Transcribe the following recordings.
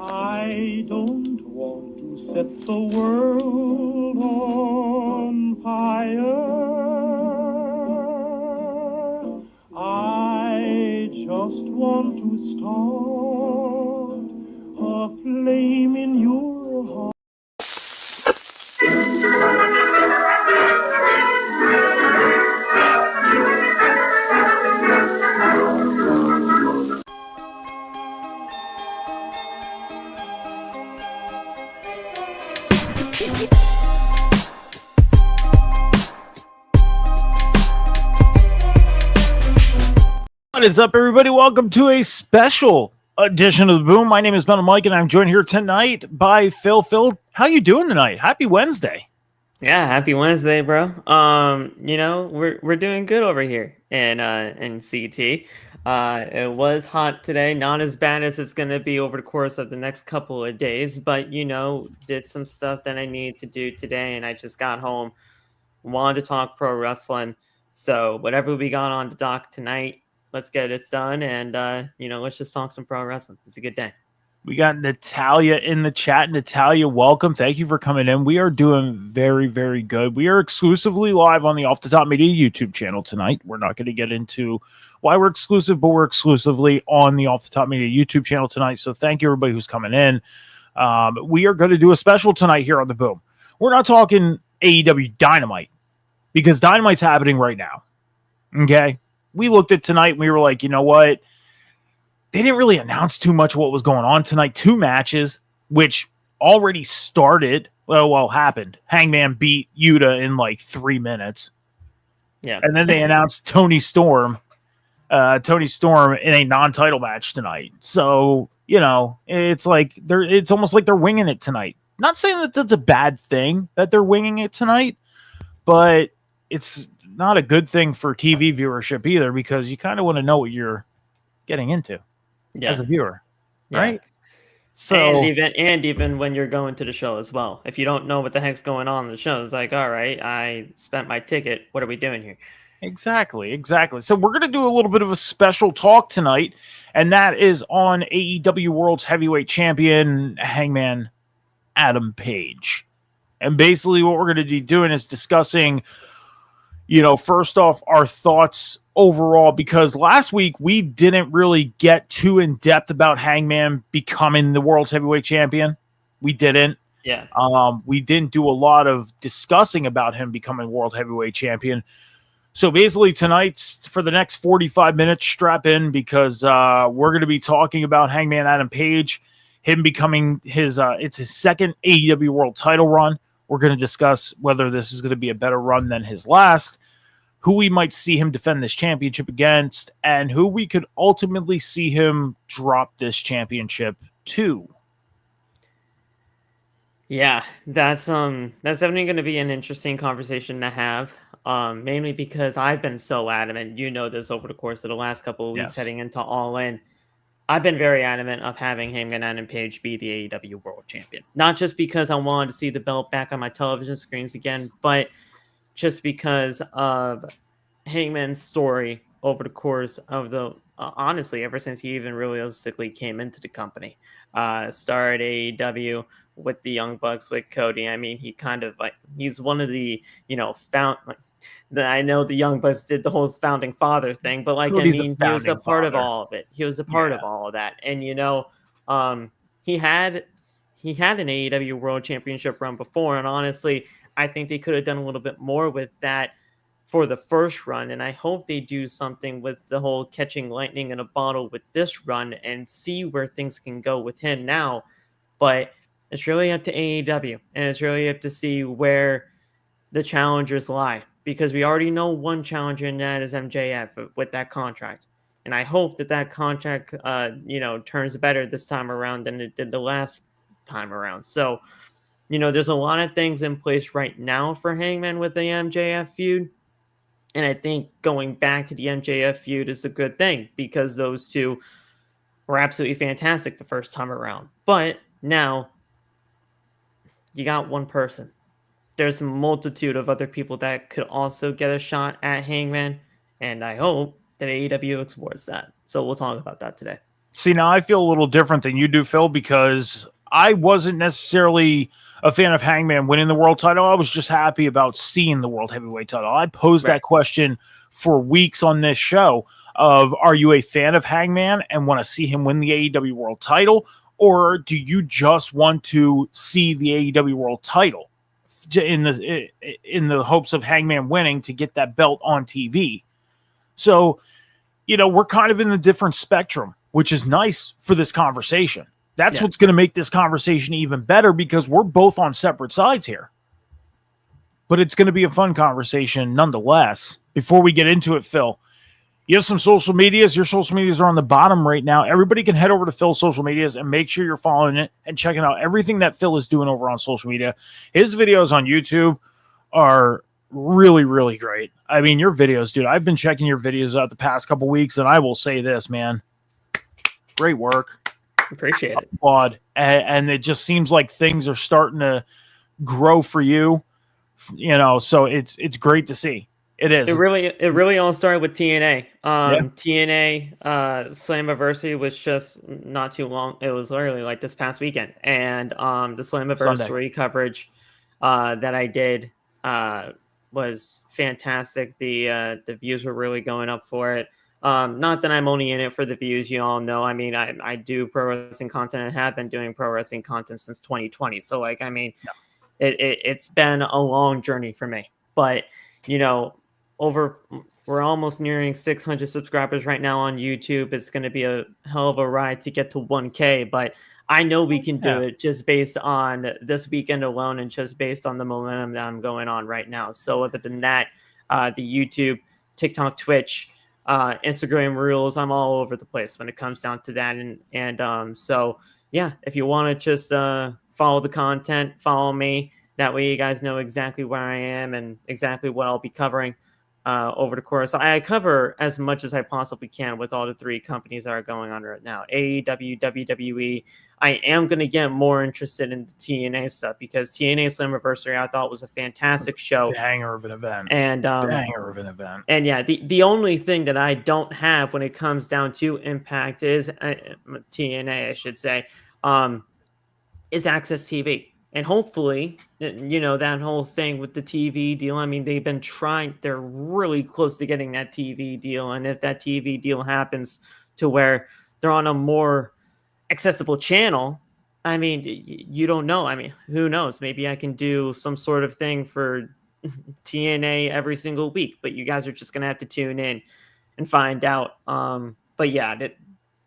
I don't want to set the world on fire. I just want to start a flame in your heart. What is up, everybody? Welcome to a special edition of the Boom. My name is Ben Mike, and I'm joined here tonight by Phil. Phil, how you doing tonight? Happy Wednesday. Yeah, happy Wednesday, bro. We're doing good over here in CT. It was hot today, not as bad as it's gonna be over the course of the next couple of days, but did some stuff that I needed to do today, and I just got home, wanted to talk pro wrestling. So whatever we got on the dock tonight, let's get it done, and let's just talk some pro wrestling. It's a good day. We got Natalia in the chat. Natalia, welcome. Thank you for coming in. We are doing very, very good. We are exclusively live on the Off the Top Media YouTube channel tonight. We're not going to get into why we're exclusive, but we're exclusively on the Off the Top Media YouTube channel tonight. So thank you, everybody who's coming in. We are going to do a special tonight here on the Boom. We're not talking AEW Dynamite because Dynamite's happening right now. Okay? We looked at tonight and we were like, you know what? They didn't really announce too much of what was going on tonight. 2 matches, which already started. Well, happened. Hangman beat Yuta in like 3 minutes. Yeah. And then they announced Tony Storm in a non-title match tonight. So, it's like it's almost like they're winging it tonight. Not saying that that's a bad thing that they're winging it tonight, but it's not a good thing for TV viewership either, because you kind of want to know what you're getting into as a viewer, right? So and even when you're going to the show as well, if you don't know what the heck's going on in the show, it's like, all right, I spent my ticket. What are we doing here? Exactly. So we're going to do a little bit of a special talk tonight, and that is on AEW World's Heavyweight Champion, Hangman Adam Page. And basically what we're going to be doing is discussing, first off, our thoughts overall, because last week we didn't really get too in depth about Hangman becoming the world's heavyweight champion. We didn't. Yeah. We didn't do a lot of discussing about him becoming world heavyweight champion. So basically tonight, for the next 45 minutes, strap in, because we're going to be talking about Hangman Adam Page, him becoming it's his second AEW world title run. We're going to discuss whether this is going to be a better run than his last, who we might see him defend this championship against, and who we could ultimately see him drop this championship to. Yeah, that's definitely going to be an interesting conversation to have. Mainly because I've been so adamant, this over the course of the last couple of weeks heading into All In. I've been very adamant of having Hangman Adam Page be the AEW World Champion. Not just because I wanted to see the belt back on my television screens again, but just because of Hangman's story over the course of the honestly, ever since he even realistically came into the company. Started AEW with the Young Bucks, with Cody. I mean, he kind of he's one of the, I know the Young Bucks did the whole founding father thing, but Cody's he was a part of all of it. He was a part of all of that. And, he had an AEW World Championship run before. And honestly, I think they could have done a little bit more with that for the first run. And I hope they do something with the whole catching lightning in a bottle with this run and see where things can go with him now. But it's really up to AEW, and it's really up to see where the challengers lie, because we already know one challenger, and that is MJF with that contract. And I hope that contract, turns better this time around than it did the last time around. So, there's a lot of things in place right now for Hangman with the MJF feud. And I think going back to the MJF feud is a good thing, because those two were absolutely fantastic the first time around. But now you got one person. There's a multitude of other people that could also get a shot at Hangman, and I hope that AEW explores that. So we'll talk about that today. See, now I feel a little different than you do, Phil, because I wasn't necessarily a fan of Hangman winning the world title. I was just happy about seeing the world heavyweight title. I posed that question for weeks on this show of, are you a fan of Hangman and want to see him win the AEW world title? Or do you just want to see the AEW world title in the hopes of Hangman winning to get that belt on TV? So, we're kind of in the different spectrum, which is nice for this conversation. That's what's going to make this conversation even better, because we're both on separate sides here. But it's going to be a fun conversation nonetheless. Before we get into it, Phil, you have some social medias. Your social medias are on the bottom right now. Everybody can head over to Phil's social medias and make sure you're following it and checking out everything that Phil is doing over on social media. His videos on YouTube are really, really great. I mean, your videos, dude, I've been checking your videos out the past couple weeks, and I will say this, man. Great work. Appreciate it. Applaud. And it just seems like things are starting to grow for you, so it's great to see. It is. It really all started with TNA. TNA Slammiversary was just not too long. It was literally like this past weekend, and the Slammiversary coverage that I did was fantastic. The views were really going up for it. Not that I'm only in it for the views, you all know. I mean, I do pro wrestling content and have been doing pro wrestling content since 2020. So, it's been a long journey for me. But, we're almost nearing 600 subscribers right now on YouTube. It's going to be a hell of a ride to get to 1K, but I know we can do it just based on this weekend alone and just based on the momentum that I'm going on right now. So other than that, the YouTube, TikTok, Twitch, Instagram Reels, I'm all over the place when it comes down to that. So if you want to just follow the content, follow me. That way you guys know exactly where I am and exactly what I'll be covering over the course. I cover as much as I possibly can with all the three companies that are going on right now. AEW, WWE. I am going to get more interested in the TNA stuff, because TNA Slammiversary I thought was a fantastic show. Banger of an event. And banger of an event. And the only thing that I don't have when it comes down to Impact is TNA, I should say, is Access TV. And hopefully, that whole thing with the TV deal, I mean, they're really close to getting that TV deal. And if that TV deal happens to where they're on a more accessible channel, I mean, you don't know. I mean, who knows? Maybe I can do some sort of thing for TNA every single week, but you guys are just going to have to tune in and find out.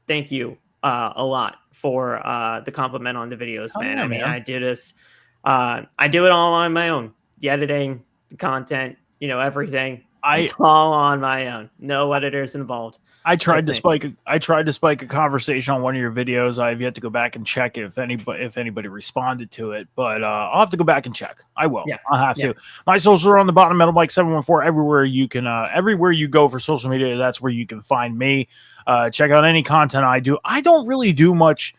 Thank you a lot for the compliment on the videos, man. I mean, I do this. I do it all on my own. The editing, the content, everything. It's all on my own. No editors involved. I tried to spike a conversation on one of your videos. I've yet to go back and check if anybody responded to it, but I'll have to go back and check. I will. Yeah, I'll have to. My socials are on the bottom. Metal Mike 714. Everywhere you can, everywhere you go for social media, that's where you can find me. Check out any content I do. I don't really do much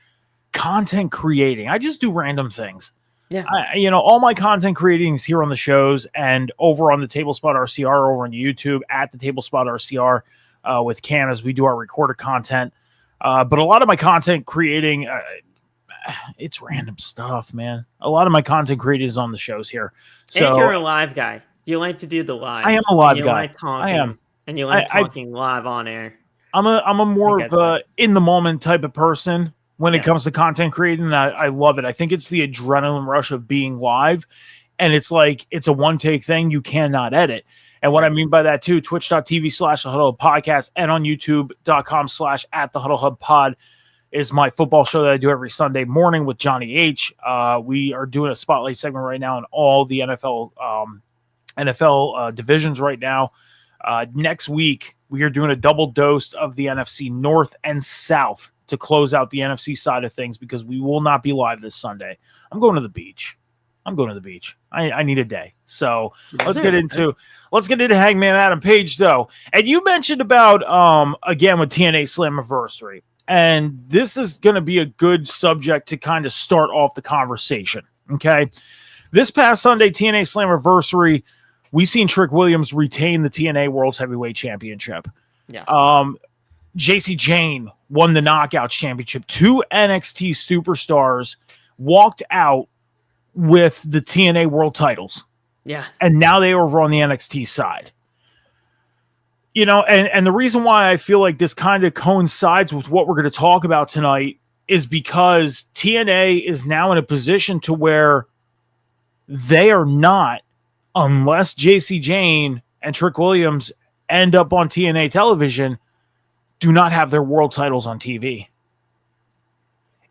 content creating. I just do random things. Yeah. All my content creating is here on the shows and over on the Table Spot RCR over on YouTube at the Table Spot RCR with Cam as we do our recorded content. But a lot of my content creating, it's random stuff, man. A lot of my content creating is on the shows here. So and you're a live guy. You like to do the live. I am a live guy. Like talking, I am. And you like talking live on air. I'm a more of a in the moment type of person when it comes to content creating. I love it. I think it's the adrenaline rush of being live, and it's like it's a one take thing. You cannot edit. And what I mean by that too, twitch.tv/thehuddlehub podcast and on youtube.com/@thehuddlehubpod is my football show that I do every Sunday morning with Johnny H. We are doing a spotlight segment right now in all the NFL divisions right now. Next week, we are doing a double dose of the NFC North and South to close out the NFC side of things, because we will not be live this Sunday. I'm going to the beach. I need a day. So let's get into Hangman Adam Page though. And you mentioned about again with TNA Slammiversary, and this is going to be a good subject to kind of start off the conversation. Okay, this past Sunday, TNA Slammiversary, we seen Trick Williams retain the TNA World's Heavyweight Championship. Yeah. JC Jane won the Knockouts Championship. 2 NXT superstars walked out with the TNA World titles. Yeah. And now they are over on the NXT side. You know, and the reason why I feel like this kind of coincides with what we're going to talk about tonight is because TNA is now in a position to where they are not, unless JC Jane and Trick Williams end up on TNA television, do not have their world titles on TV.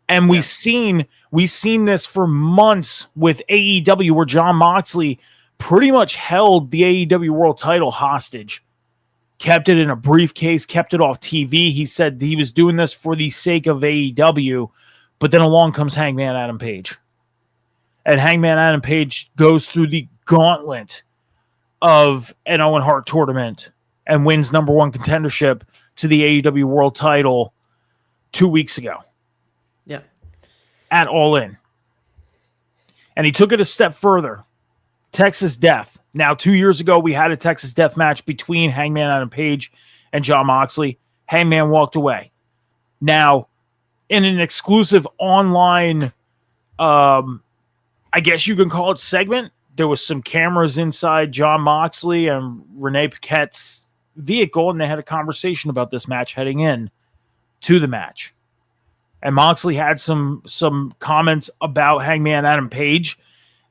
And we've seen this for months with AEW, where Jon Moxley pretty much held the AEW world title hostage, kept it in a briefcase, kept it off TV. He said he was doing this for the sake of AEW, but then along comes Hangman Adam Page. And Hangman Adam Page goes through the gauntlet of an Owen Hart tournament and wins number one contendership to the AEW world title 2 weeks ago. Yeah. At All In. And he took it a step further. Texas Death. Now, 2 years ago, we had a Texas Death match between Hangman Adam Page and Jon Moxley. Hangman walked away. Now, in an exclusive online, I guess you can call it segment, there was some cameras inside Jon Moxley and Renee Paquette's vehicle, and they had a conversation about this match heading in to the match. And Moxley had some comments about Hangman Adam Page,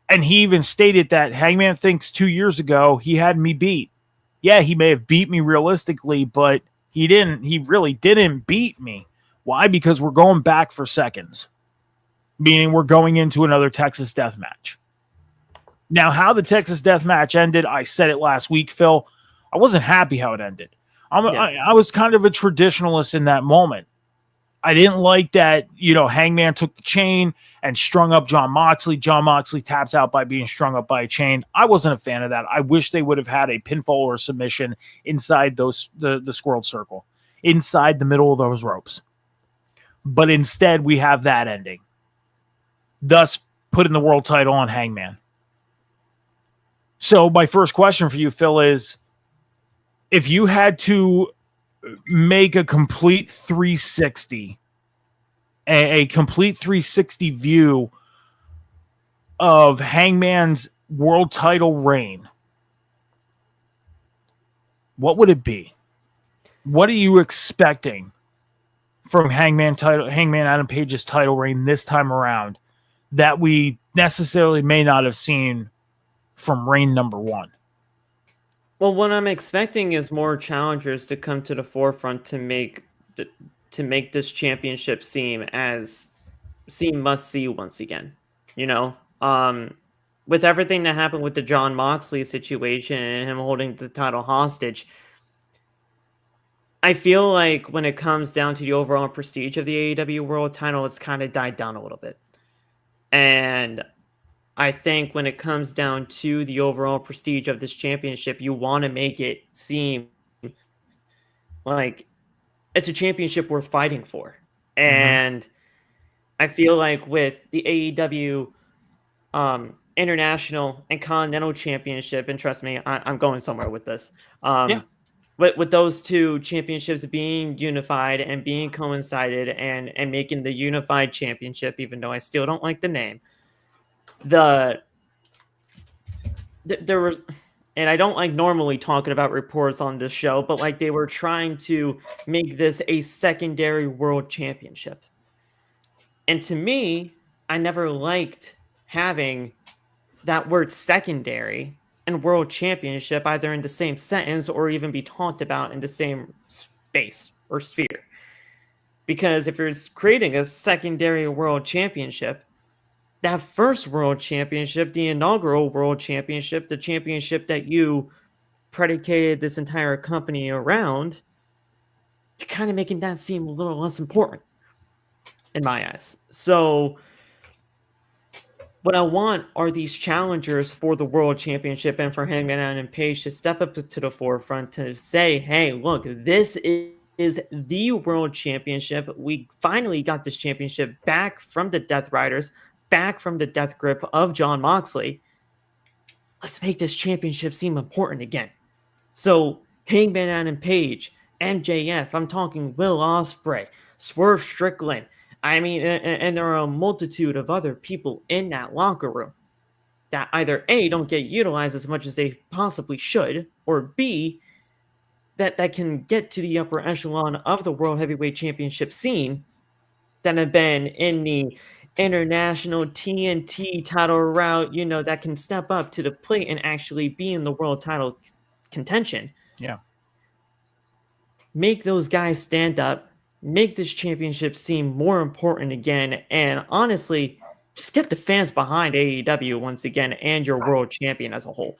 and he even stated that Hangman thinks 2 years ago he had me beat. Yeah, he may have beat me realistically, but he really didn't beat me. Why? Because we're going back for seconds. Meaning we're going into another Texas Death match. Now, how the Texas Death match ended, I said it last week, Phil. I wasn't happy how it ended. I was kind of a traditionalist in that moment. I didn't like that, Hangman took the chain and strung up Jon Moxley. Jon Moxley taps out by being strung up by a chain. I wasn't a fan of that. I wish they would have had a pinfall or a submission inside the squirrel circle, inside the middle of those ropes. But instead, we have that ending, thus putting the world title on Hangman. So my first question for you, Phil, is if you had to make a complete 360, a complete 360 view of Hangman's world title reign, what would it be? What are you expecting from Hangman Adam Page's title reign this time around that we necessarily may not have seen from reign number one? Well, what I'm expecting is more challengers to come to the forefront to make this championship seem must see once again. With everything that happened with the Jon Moxley situation and him holding the title hostage, I feel like when it comes down to the overall prestige of the AEW World title, it's kind of died down a little bit. And I think when it comes down to the overall prestige of this championship, you want to make it seem like it's a championship worth fighting for. And I feel like with the AEW International and Continental Championship, and trust me, I'm going somewhere with this. With those two championships being unified and being coincided and making the unified championship, even though I still don't like the name, there was, and I don't like normally talking about reports on this show, but like they were trying to make this a secondary world championship. And to me, I never liked having that word secondary and world championship either in the same sentence or even be talked about in the same space or sphere. Because if you're creating a secondary world championship, that first world championship, the inaugural world championship, the championship that you predicated this entire company around, you're kind of making that seem a little less important in my eyes. So what I want are these challengers for the world championship and for Hangman Adam Page to step up to the forefront to say, hey, look, this is the world championship. We finally got this championship back from the Death Riders, back from the death grip of Jon Moxley. Let's make this championship seem important again. So Hangman Adam Page MJF. I'm talking Will Ospreay, Swerve Strickland. I mean, and there are a multitude of other people in that locker room that either A, don't get utilized as much as they possibly should, or B, that can get to the upper echelon of the World Heavyweight Championship scene that have been in the international TNT title route, that can step up to the plate and actually be in the world title contention. Yeah. Make those guys stand up, make this championship seem more important again, and honestly, just get the fans behind AEW once again and your world champion as a whole.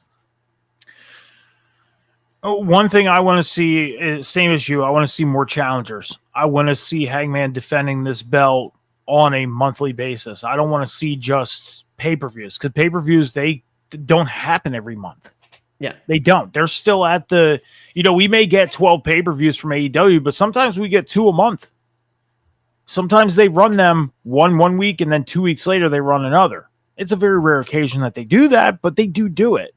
One thing I want to see is same as you. I want to see more challengers. I want to see Hangman defending this belt on a monthly basis. I don't want to see just pay-per-views, because pay-per-views, they don't happen every month. Yeah. They don't. They're still at the, we may get 12 pay-per-views from AEW, but sometimes we get 2 a month. Sometimes they run them one week, and then 2 weeks later they run another. It's a very rare occasion that they do that, but they do it.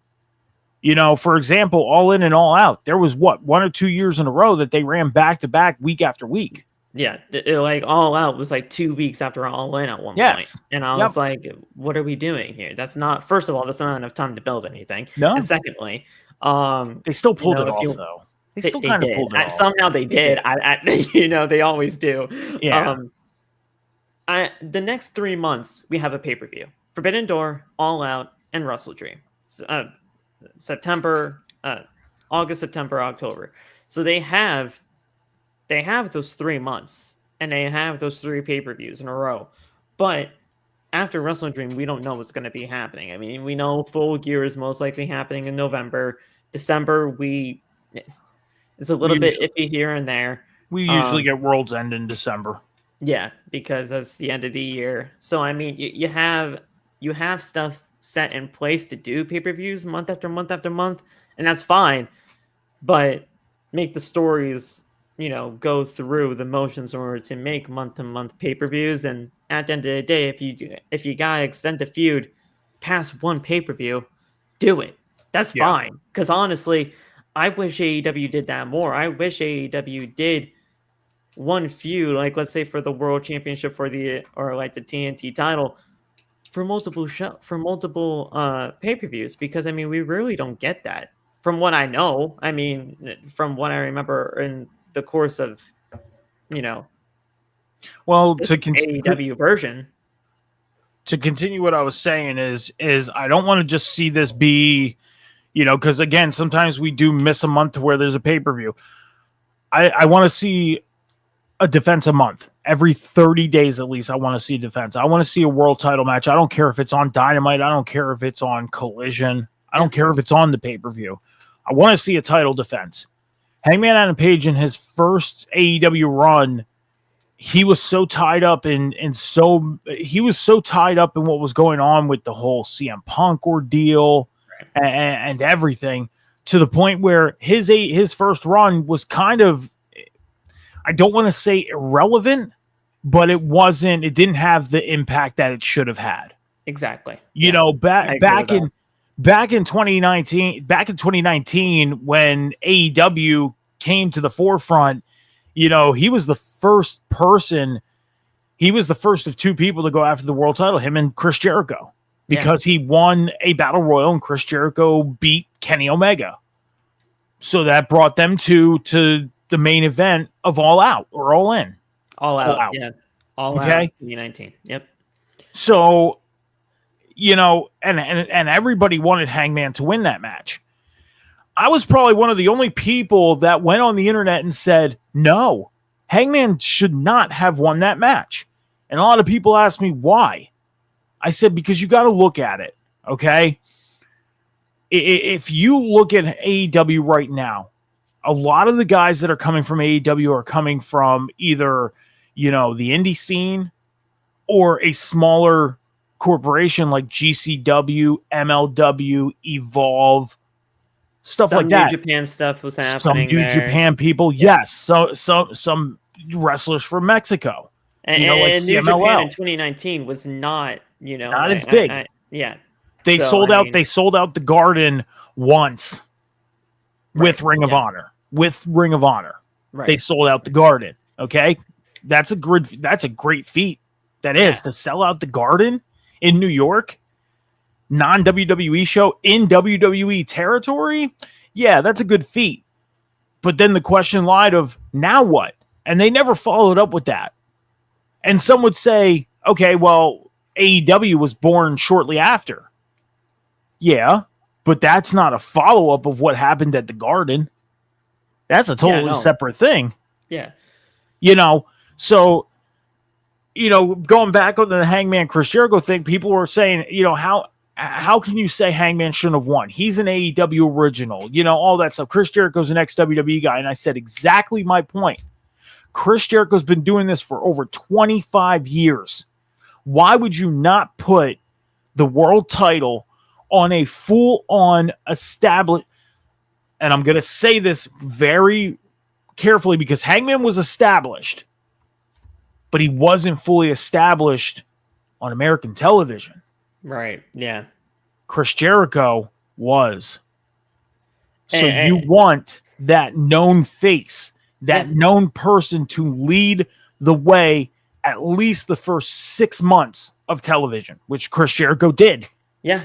For example, All In and All Out. There was 1 or 2 years in a row that they ran back to back week after week. Yeah, like All Out was like 2 weeks after All In at one point. And I was like, what are we doing here? That's not, first of all, that's not enough time to build anything. No. And secondly, they still pulled it off, though. They still kind of pulled it off. Somehow they did. They always do. Yeah. The next 3 months, we have a pay-per-view. Forbidden Door, All Out, and Wrestle Dream. September, August, September, October. So they have those 3 months, and they have those 3 pay-per-views in a row. But after Wrestle Dream, we don't know what's going to be happening. I mean, we know Full Gear is most likely happening in November. December, it's a little bit iffy here and there. We usually get World's End in December. Yeah, because that's the end of the year. So I mean, you have stuff set in place to do pay-per-views month after month after month, and that's fine. But make the stories, go through the motions in order to make month-to-month pay-per-views. And at the end of the day, if you gotta extend the feud past 1 pay-per-view, do it. That's fine. Because honestly, I wish AEW did that more. I wish AEW did 1 feud, like let's say for the World Championship or like the TNT title, for multiple pay-per-views, because I mean, we really don't get that from what I know. I mean, from what I remember in the course of, well, to AEW version. To continue what I was saying is I don't want to just see this be, because again, sometimes we do miss a month to where there's a pay-per-view. I want to see a defense a month. Every 30 days at least, I want to see a defense. I want to see a world title match. I don't care if it's on Dynamite. I don't care if it's on Collision. I don't care if it's on the pay-per-view. I want to see a title defense. Hangman Adam Page in his first AEW run, he was so tied up in what was going on with the whole CM Punk ordeal and everything, to the point where his first run was kind of, I don't want to say irrelevant, but it didn't have the impact that it should have had. Exactly. Back in 2019, when AEW came to the forefront, he was the first of 2 people to go after the world title, him and Chris Jericho, because he won a battle royal and Chris Jericho beat Kenny Omega. So that brought them to the main event of All Out or All In. All Out. Yeah. All Out 2019. Yep. So, and everybody wanted Hangman to win that match. I was probably one of the only people that went on the internet and said, no, Hangman should not have won that match. And a lot of people asked me why. I said, because you got to look at it. Okay. If you look at AEW right now, a lot of the guys that are coming from AEW are coming from either, the indie scene or a smaller corporation like GCW, MLW, Evolve, stuff like that. New Japan stuff was happening. Some New Japan people, yes. So some wrestlers from Mexico. And, like New Japan in 2019 was not, not as big. They sold out the Garden once with Ring of Honor. Right. They sold out the Garden. Okay, that's a great feat. That is to sell out the Garden in New York, non-WWE show in WWE territory. Yeah, that's a good feat. But then the question lied of now what? And they never followed up with that. And some would say, okay, well, AEW was born shortly after. Yeah, but that's not a follow-up of what happened at the Garden. That's a totally separate thing. Yeah. So, going back on the Hangman Chris Jericho thing, people were saying, how can you say Hangman shouldn't have won? He's an AEW original, all that stuff. Chris Jericho's an ex-WWE guy. And I said exactly my point. Chris Jericho's been doing this for over 25 years. Why would you not put the world title on a full-on established, and I'm going to say this very carefully because Hangman was established, but he wasn't fully established on American television. Right, yeah. Chris Jericho was. So you want that known face, that known person to lead the way at least the first 6 months of television, which Chris Jericho did. Yeah.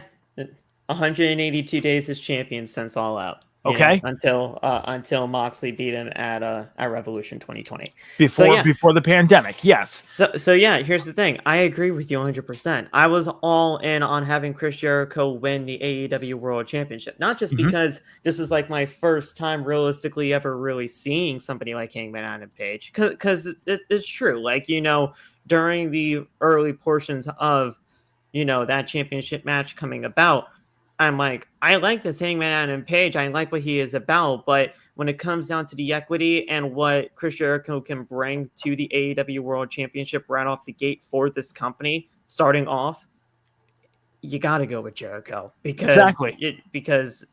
182 days as champion since All Out. Okay. Until Moxley beat him at Revolution 2020. Before the pandemic, yes. So yeah, here's the thing. I agree with you 100%. I was all in on having Chris Jericho win the AEW World Championship. Not just because this was like my first time realistically ever really seeing somebody like Hangman Adam Page. Because it's true. Like, during the early portions of, that championship match coming about, I'm like, I like this Hangman Adam Page. I like what he is about. But when it comes down to the equity and what Chris Jericho can bring to the AEW World Championship right off the gate for this company, starting off, you got to go with Jericho. Because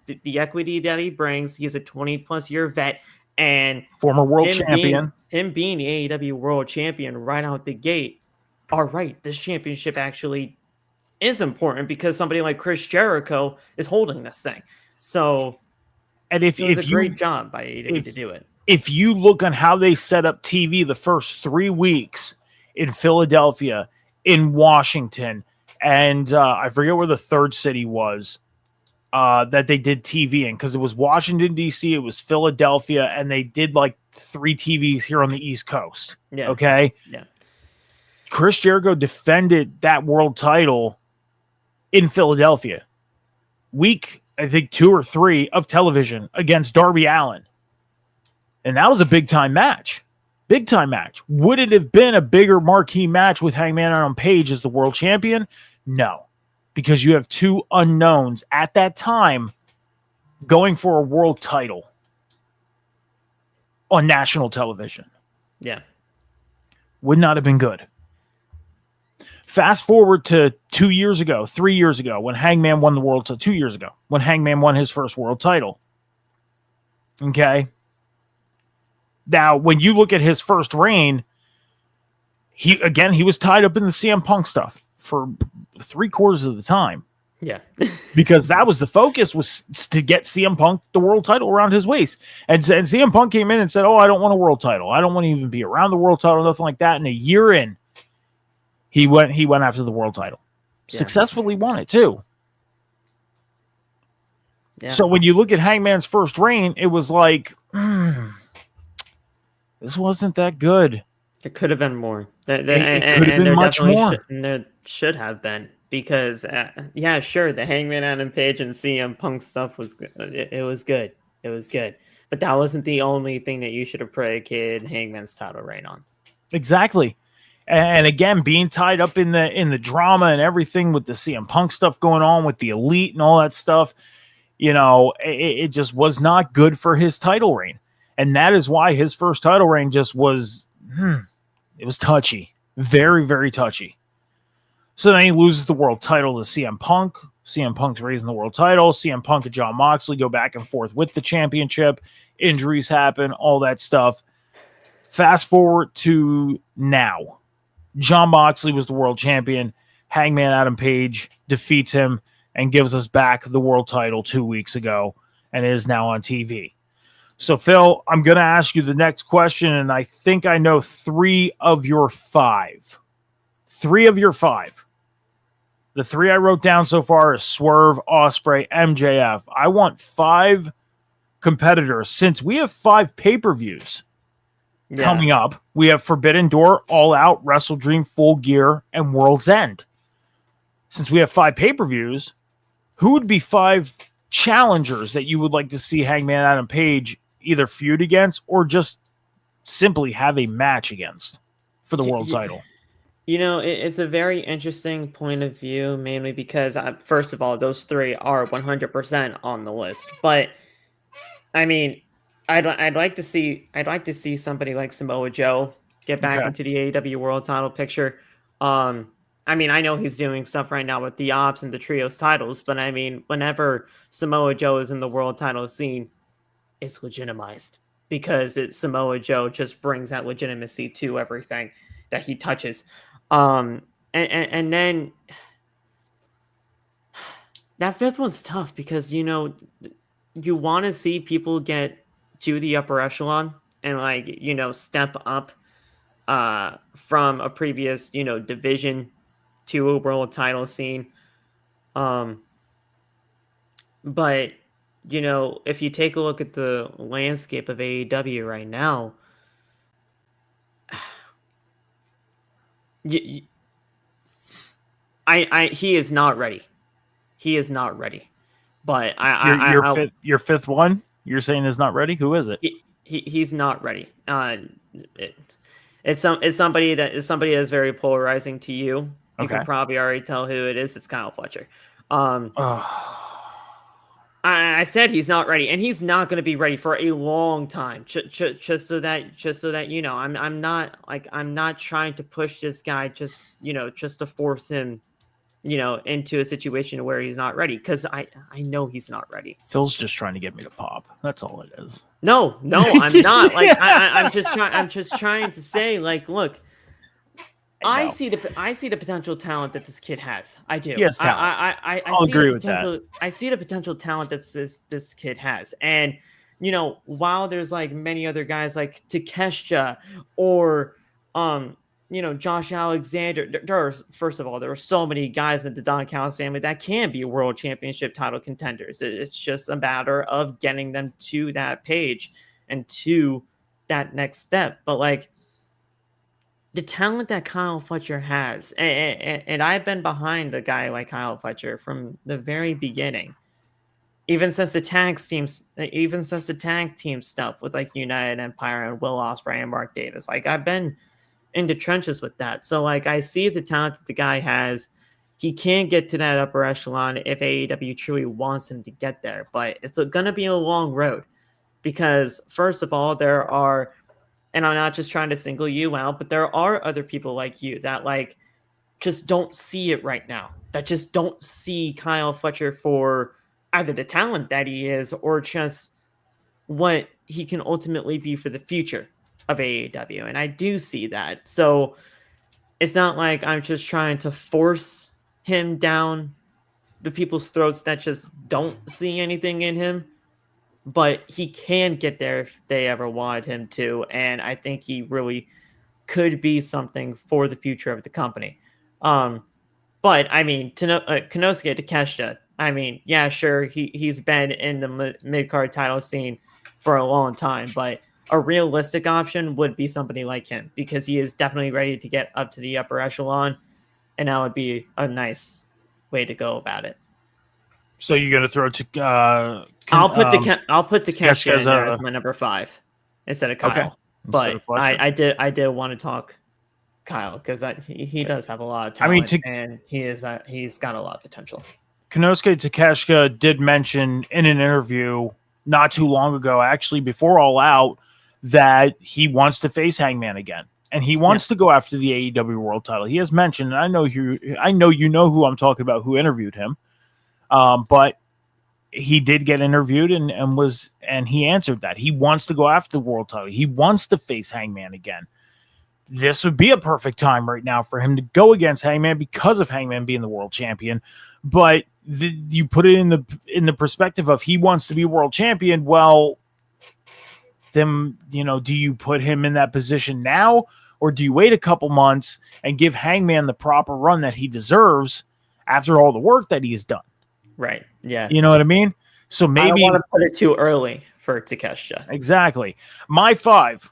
the equity that he brings, he's a 20-plus year vet. And former world champion. Him being the AEW World Champion right out the gate, all right, this championship actually is important because somebody like Chris Jericho is holding this thing. So, and it was a great job by AEW to do it. If you look on how they set up TV the first 3 weeks in Philadelphia, in Washington, and I forget where the third city was that they did TV in, because it was Washington, D.C., it was Philadelphia, and they did like 3 TVs here on the East Coast. Yeah. Okay? Yeah. Chris Jericho defended that world title in Philadelphia. Week, I think 2 or 3 of television against Darby Allin. And that was a big-time match. Big-time match. Would it have been a bigger marquee match with Hangman Adam Page as the world champion? No. Because you have 2 unknowns at that time going for a world title on national television. Yeah. Would not have been good. Fast forward to 2 years ago, 3 years ago, when Hangman won the world title. 2 years ago, when Hangman won his first world title. Okay. Now, when you look at his first reign, he was tied up in the CM Punk stuff for 3/4 of the time. Yeah. Because that was the focus, was to get CM Punk the world title around his waist. And CM Punk came in and said, I don't want a world title. I don't want to even be around the world title, nothing like that. And a year in, he went after the world title. Yeah. Successfully won it too. Yeah. So when you look at Hangman's first reign, it was like, this wasn't that good. It could have been more. It could have been much more. There should have been. Because, sure, the Hangman Adam Page and CM Punk stuff was good. It was good. It was good. But that wasn't the only thing that you should have predicated Hangman's title reign on. Exactly. And again, being tied up in the drama and everything with the CM Punk stuff going on with the Elite and all that stuff, it just was not good for his title reign. And that is why his first title reign just was, it was touchy. Very, very touchy. So then he loses the world title to CM Punk. CM Punk's raising the world title. CM Punk and Jon Moxley go back and forth with the championship. Injuries happen, all that stuff. Fast forward to now. Jon Moxley was the world champion. Hangman Adam Page defeats him and gives us back the world title 2 weeks ago and is now on TV. So, Phil, I'm going to ask you the next question, and I think I know 3 of your 5. 3 of your 5. The 3 I wrote down so far is Swerve, Ospreay, MJF. I want 5 competitors. Since we have 5 pay-per-views coming up, we have Forbidden Door, All Out, Wrestle Dream, Full Gear, and World's End. Since we have 5 pay-per-views, who would be 5 challengers that you would like to see Hangman Adam Page either feud against or just simply have a match against for the world title? You know, it's a very interesting point of view, mainly because, first of all, those 3 are 100% on the list. But I mean, I'd like to see somebody like Samoa Joe get back into the AEW World Title picture. I mean, I know he's doing stuff right now with the Ops and the Trios titles, but I mean, whenever Samoa Joe is in the world title scene, it's legitimized because Samoa Joe just brings that legitimacy to everything that he touches. And then that 5th one's tough because, you know, you want to see people get to the upper echelon and, like, you know, step up from a previous, you know, division to a world title scene. But, you know, if you take a look at the landscape of AEW right now, he is not ready. He is not ready. But your fifth one you're saying is not ready? Who is it? He's not ready. It's somebody that's very polarizing to you. You can probably already tell who it is. It's Kyle Fletcher. I said he's not ready, and he's not going to be ready for a long time. Just so that you know, I'm not trying to push this guy just to force him, you know, into a situation where he's not ready, because I know he's not ready. Phil's just trying to get me to pop. That's all it is. No, I'm not. Like I'm just trying to say, like, look, I see the potential talent that this kid has. I do. Yes, I'll agree with that. I see the potential talent that this kid has, and you know, while there's like many other guys like Takeshita or you know, Josh Alexander. First of all, there are so many guys in the Don Callis family that can be world championship title contenders. It's just a matter of getting them to that page and to that next step. But like, the talent that Kyle Fletcher has, and I've been behind a guy like Kyle Fletcher from the very beginning, even since the tag team stuff with like United Empire and Will Ospreay and Mark Davis. Like, I've been in the trenches with that. So like, I see the talent that the guy has. He can get to that upper echelon if AEW truly wants him to get there, but it's going to be a long road because, first of all, there are, and I'm not just trying to single you out, but there are other people like you that like just don't see it right now, that just don't see Kyle Fletcher for either the talent that he is or just what he can ultimately be for the future of AEW. And I do see that. So it's not like I'm just trying to force him down the people's throats that just don't see anything in him, but he can get there if they ever wanted him to. And I think he really could be something for the future of the company. But I mean, Konosuke Takeshita, I mean, yeah, sure, he's been in the mid-card title scene for a long time, but a realistic option would be somebody like him, because he is definitely ready to get up to the upper echelon, and that would be a nice way to go about it. So you're gonna throw to I'll put Takeshita in there as my number 5 instead of Kyle. Okay. But I did want to talk Kyle because he does have a lot of talent. And he's got a lot of potential. Konosuke Takeshita did mention in an interview not too long ago, actually before All Out, that he wants to face Hangman again, and he wants to go after the AEW World Title. He has mentioned, and I know you know who I'm talking about, who interviewed him. But he did get interviewed and he answered that he wants to go after the world title. He wants to face Hangman again. This would be a perfect time right now for him to go against Hangman because of Hangman being the world champion. But you put it in the perspective of he wants to be world champion. Well, then, do you put him in that position now, or do you wait a couple months and give Hangman the proper run that he deserves after all the work that he's done? Right. Yeah. You know what I mean? So maybe I don't want to put it too early for Takeshita. Exactly. My 5,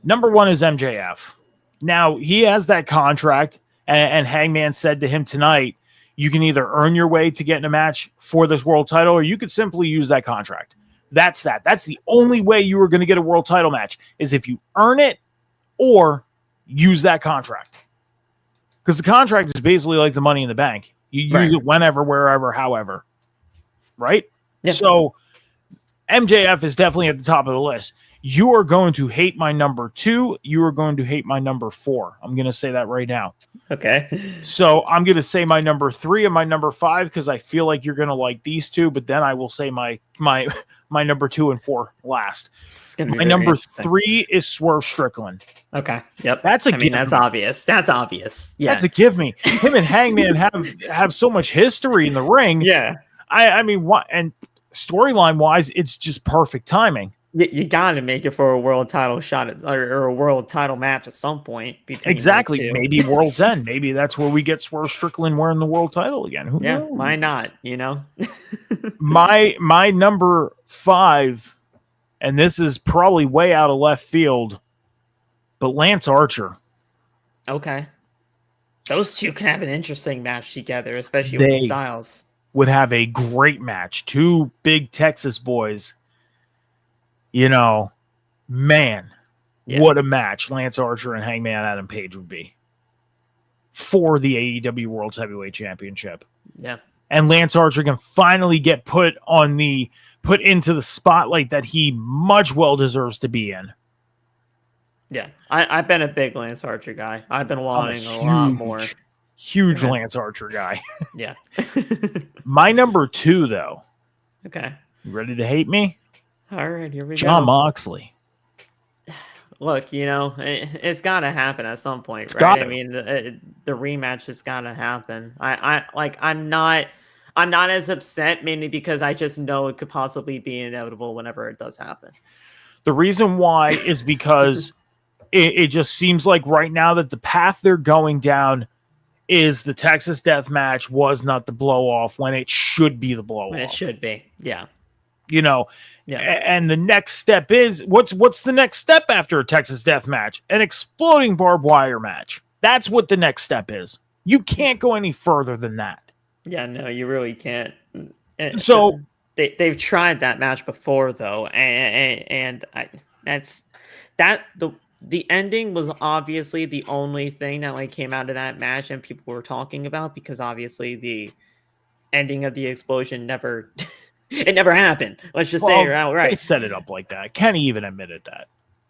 number 1 is MJF. Now, he has that contract, and Hangman said to him tonight, you can either earn your way to get in a match for this world title, or you could simply use that contract. That's that. That's the only way you are going to get a world title match, is if you earn it or use that contract. Because the contract is basically like the Money in the Bank. You use it whenever, wherever, however. Right? Yeah. So MJF is definitely at the top of the list. You are going to hate my number 2. You are going to hate my number 4. I'm going to say that right now. Okay. So I'm going to say my number 3 and my number 5 because I feel like you're going to like these two, but then I will say my number 2 and 4 last. My number 3 is Swerve Strickland. Okay. Yep. That's that's obvious. That's obvious. Yeah. That's a give me. Him and Hangman have so much history in the ring. Yeah. I mean, what, and storyline wise, it's just perfect timing. You got to make it for a world title shot or a world title match at some point. Exactly. Maybe World's End. Maybe that's where we get Swerve Strickland wearing the world title again. Who knows? Why not? My number 5, and this is probably way out of left field, but Lance Archer. Okay. Those two can have an interesting match together, especially with Styles. Would have a great match. 2 big Texas boys. Man, what a match Lance Archer and Hangman Adam Page would be for the AEW World Heavyweight Championship. Yeah. And Lance Archer can finally get put into the spotlight that he much well deserves to be in. Yeah. I've been a big Lance Archer guy. I've been wanting a lot more. Huge Lance Archer guy. Yeah. My number 2, though. Okay. You ready to hate me? All right, here we go. John Moxley. Look, it's got to happen at some point, right? I mean, the rematch has got to happen. I'm not as upset, mainly because I just know it could possibly be inevitable whenever it does happen. The reason why is because it just seems like right now that the path they're going down is the Texas Death Match was not the blow off when it should be the blow off. It should be, yeah. Yeah. And the next step is what's the next step after a Texas Death Match? An exploding barbed wire match. That's what the next step is. You can't go any further than that. Yeah, no, you really can't. So they've tried that match before, though, and the ending was obviously the only thing that came out of that match and people were talking about, because obviously the ending of the explosion never. It never happened. Let's just say it outright. They set it up like that. Kenny even admitted that.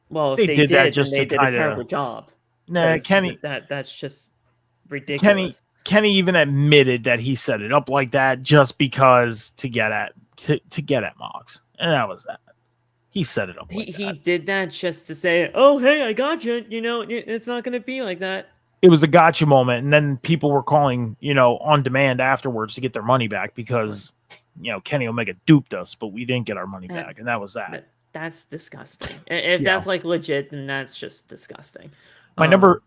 Well, if they did that just they did a terrible job. Nah, Kenny. That's just ridiculous. Kenny even admitted that he set it up like that just because to get at Mox, and that was that. He set it up. He did that just to say, "Oh, hey, I got you." It's not going to be like that. It was a gotcha moment, and then people were calling, on demand afterwards to get their money back because. Kenny Omega duped us, but we didn't get our money back, and that was that. That's disgusting. If that's legit, then that's just disgusting. My number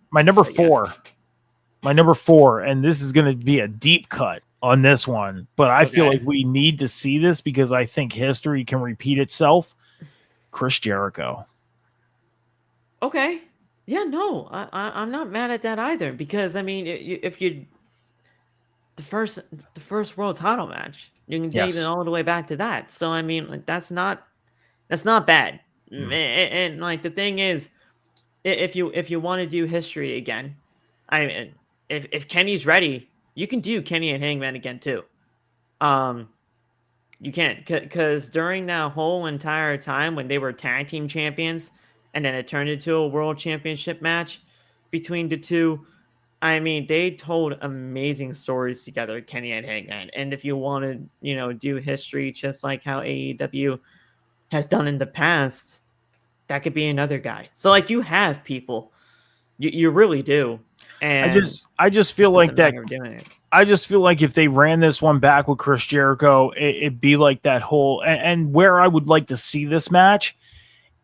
4, and this is going to be a deep cut on this one, but I feel like we need to see this because I think history can repeat itself. Chris Jericho. Okay. Yeah, no, I'm not mad at that either, because I mean, if you the first world title match. You can date it all the way back to that. So I mean, that's not bad. And the thing is, if you want to do history again, if Kenny's ready, you can do Kenny and Hangman again too. You can, because during that whole entire time when they were tag team champions, and then it turned into a world championship match between the two. I mean, they told amazing stories together, Kenny and Hangman. And if you want to, do history just like how AEW has done in the past, that could be another guy. So you have people, you really do. And I just feel like that. I just feel like if they ran this one back with Chris Jericho, it'd be like that whole. And where I would like to see this match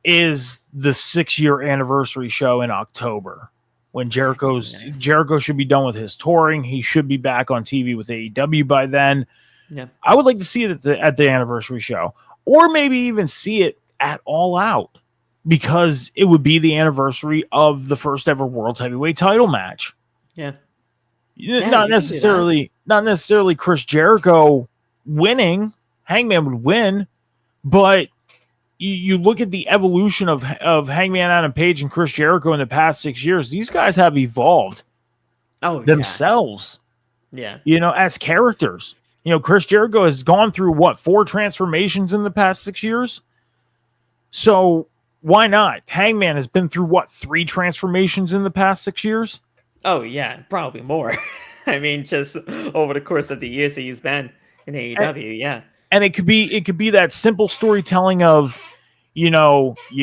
is the 6-year anniversary show in October when Jericho should be done with his touring. He should be back on TV with AEW by then. Yeah. I would like to see it at the anniversary show, or maybe even see it at All Out, because it would be the anniversary of the first ever World Heavyweight title match. Yeah. Not necessarily Chris Jericho winning. Hangman would win, but you look at the evolution of Hangman Adam Page and Chris Jericho in the past 6 years. These guys have evolved themselves. Yeah. As characters. Chris Jericho has gone through 4 transformations in the past 6 years. So why not? Hangman has been through 3 transformations in the past 6 years? Oh yeah, probably more. I mean, just over the course of the years that he's been in AEW, yeah. And it could be that simple storytelling of, you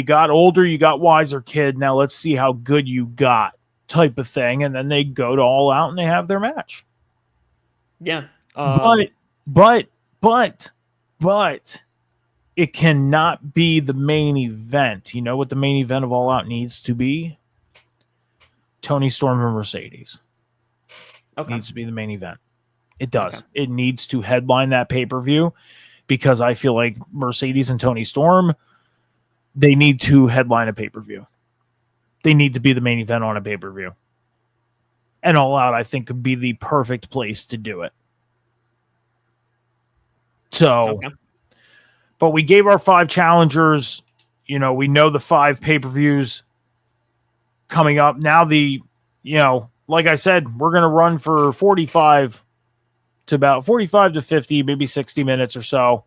got older, you got wiser, kid. Now let's see how good you got, type of thing. And then they go to All Out and they have their match. Yeah. But it cannot be the main event. You know what the main event of All Out needs to be? Tony Storm and Mercedes. Okay. Needs to be the main event. It does. Okay. It needs to headline that pay-per-view, because I feel like Mercedes and Tony Storm, they need to headline a pay-per-view. They need to be the main event on a pay-per-view. And All Out, I think, could be the perfect place to do it. So, but we gave our 5 challengers. We know the 5 pay-per-views coming up. Now like I said, we're going to run for 45 to 50, maybe 60 minutes or so.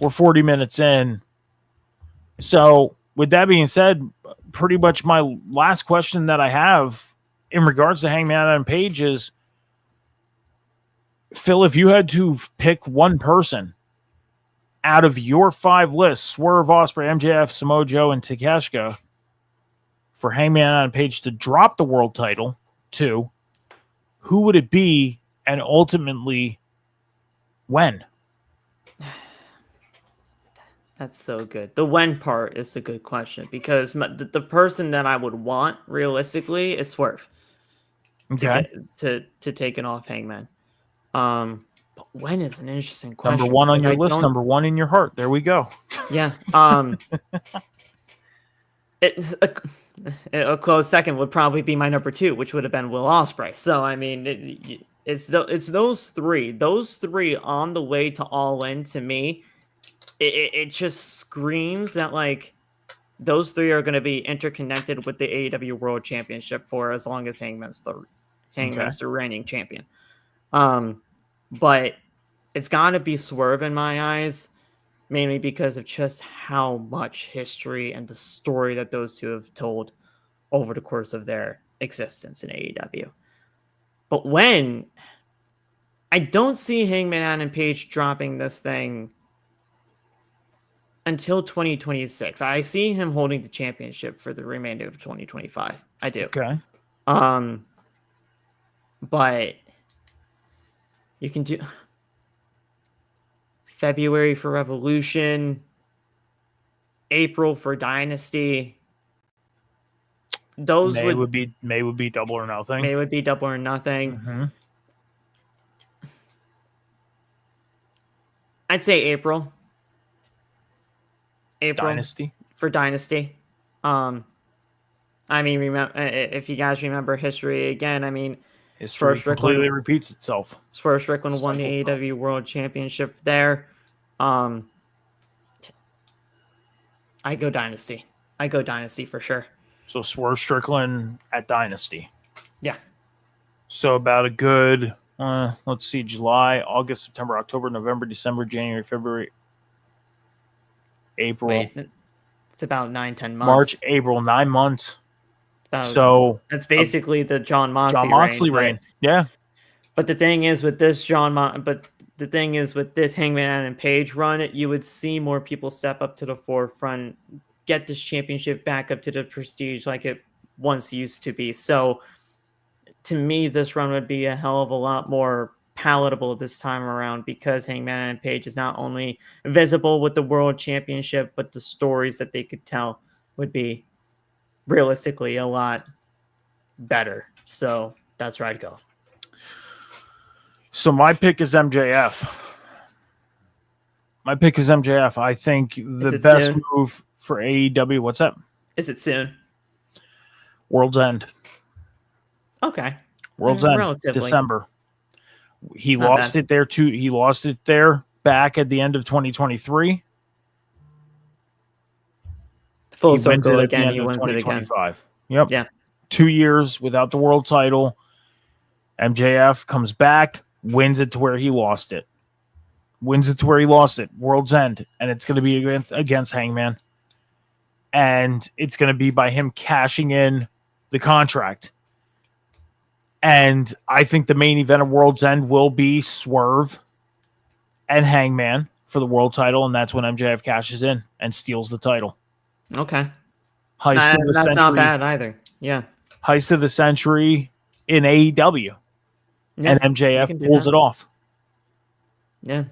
We're 40 minutes in. So with that being said, pretty much my last question that I have in regards to Hangman Adam Page is, Phil, if you had to pick one person out of your 5 lists, Swerve, Ospreay, MJF, Samoa Joe, and Takeshita, for Hangman Adam Page to drop the world title to, who would it be, and ultimately when? That's so good. The when part is a good question, because the person that I would want realistically is Swerve to take it off Hangman. But when is an interesting question. Number 1 on your list, number 1 in your heart. There we go. Yeah. A close second would probably be my number 2, which would have been Will Ospreay. So I mean, it's those 3. Those 3 on the way to All In, to me, it just screams that like those 3 are going to be interconnected with the AEW World Championship for as long as Hangman's the reigning champion. But it's got to be Swerve in my eyes, mainly because of just how much history and the story that those 2 have told over the course of their existence in AEW. But when, I don't see Hangman Adam Page dropping this thing until 2026. I see him holding the championship for the remainder of 2025. I do. Okay. But you can do February for Revolution, April for Dynasty. Those May would be Double or Nothing. May would be Double or Nothing. Mm-hmm. I'd say April. Dynasty. For Dynasty. I mean, remember, if you guys remember history again, I mean, history completely repeats itself. Swerve Strickland won the AEW World Championship there. I go Dynasty. For sure. So Swerve Strickland at Dynasty. Yeah. So about a good, let's see, July, August, September, October, November, December, January, February, April. Wait, it's about 9-10 months. March, April, 9 months. So that's basically the Jon Moxley reign. Yeah. But the thing is with this Hangman Adam Page run, you would see more people step up to the forefront, get this championship back up to the prestige like it once used to be. So to me, this run would be a hell of a lot more palatable this time around, because Hangman Adam Page is not only visible with the World Championship, but the stories that they could tell would be realistically a lot better. So that's where I'd go. So my pick is MJF. I think the best soon? move for AEW. What's that? Is it soon? World's End. Okay. World's End. Relatively. December. He Not lost bad. it there too. He lost it there back at the end of 2023. Full He wins it circle at the again. end He of wins it again. 2025. Yep. Yeah. 2 years without the world title. MJF comes back, wins it to where he lost it. World's End. And it's going to be against Hangman. And it's going to be by him cashing in the contract. And I think the main event of World's End will be Swerve and Hangman for the world title. And that's when MJF cashes in and steals the title. Okay. Heist of the That's century. not bad either. Yeah. Heist of the century in AEW. Yeah, and MJF pulls it off. Yeah.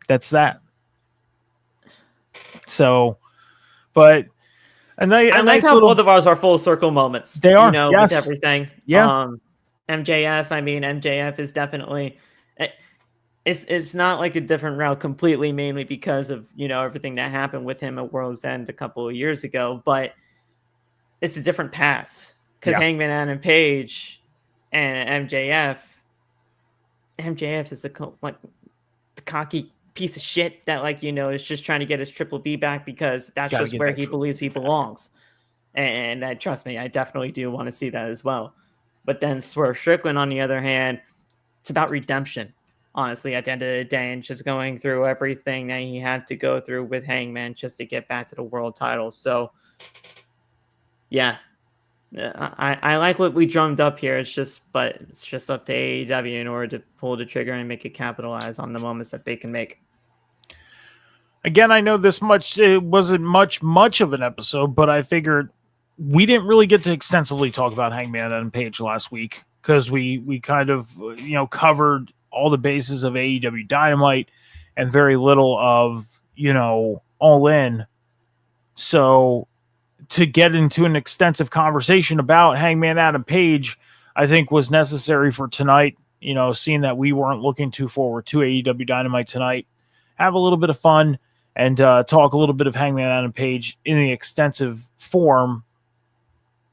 That's that. So, but I like how both of ours are full circle moments. They are, with everything. Yeah. MJF, MJF is definitely it's not like a different route completely, mainly because of everything that happened with him at World's End a couple of years ago, but it's a different path because Hangman Adam Page and MJF is the cocky piece of shit that is just trying to get his Triple B back because that's just where he believes he belongs. And trust me, I definitely do want to see that as well. But then Swerve Strickland, on the other hand, it's about redemption, honestly, at the end of the day, and just going through everything that he had to go through with Hangman just to get back to the world title. So, yeah, I like what we drummed up here. It's just up to AEW in order to pull the trigger and make it capitalize on the moments that they can make. Again, I know it wasn't much of an episode, but I figured we didn't really get to extensively talk about Hangman Adam Page last week because we kind of covered all the bases of AEW Dynamite and very little of All In. So to get into an extensive conversation about Hangman Adam Page, I think was necessary for tonight. Seeing that we weren't looking too forward to AEW Dynamite tonight, have a little bit of fun and talk a little bit of Hangman Adam Page in the extensive form.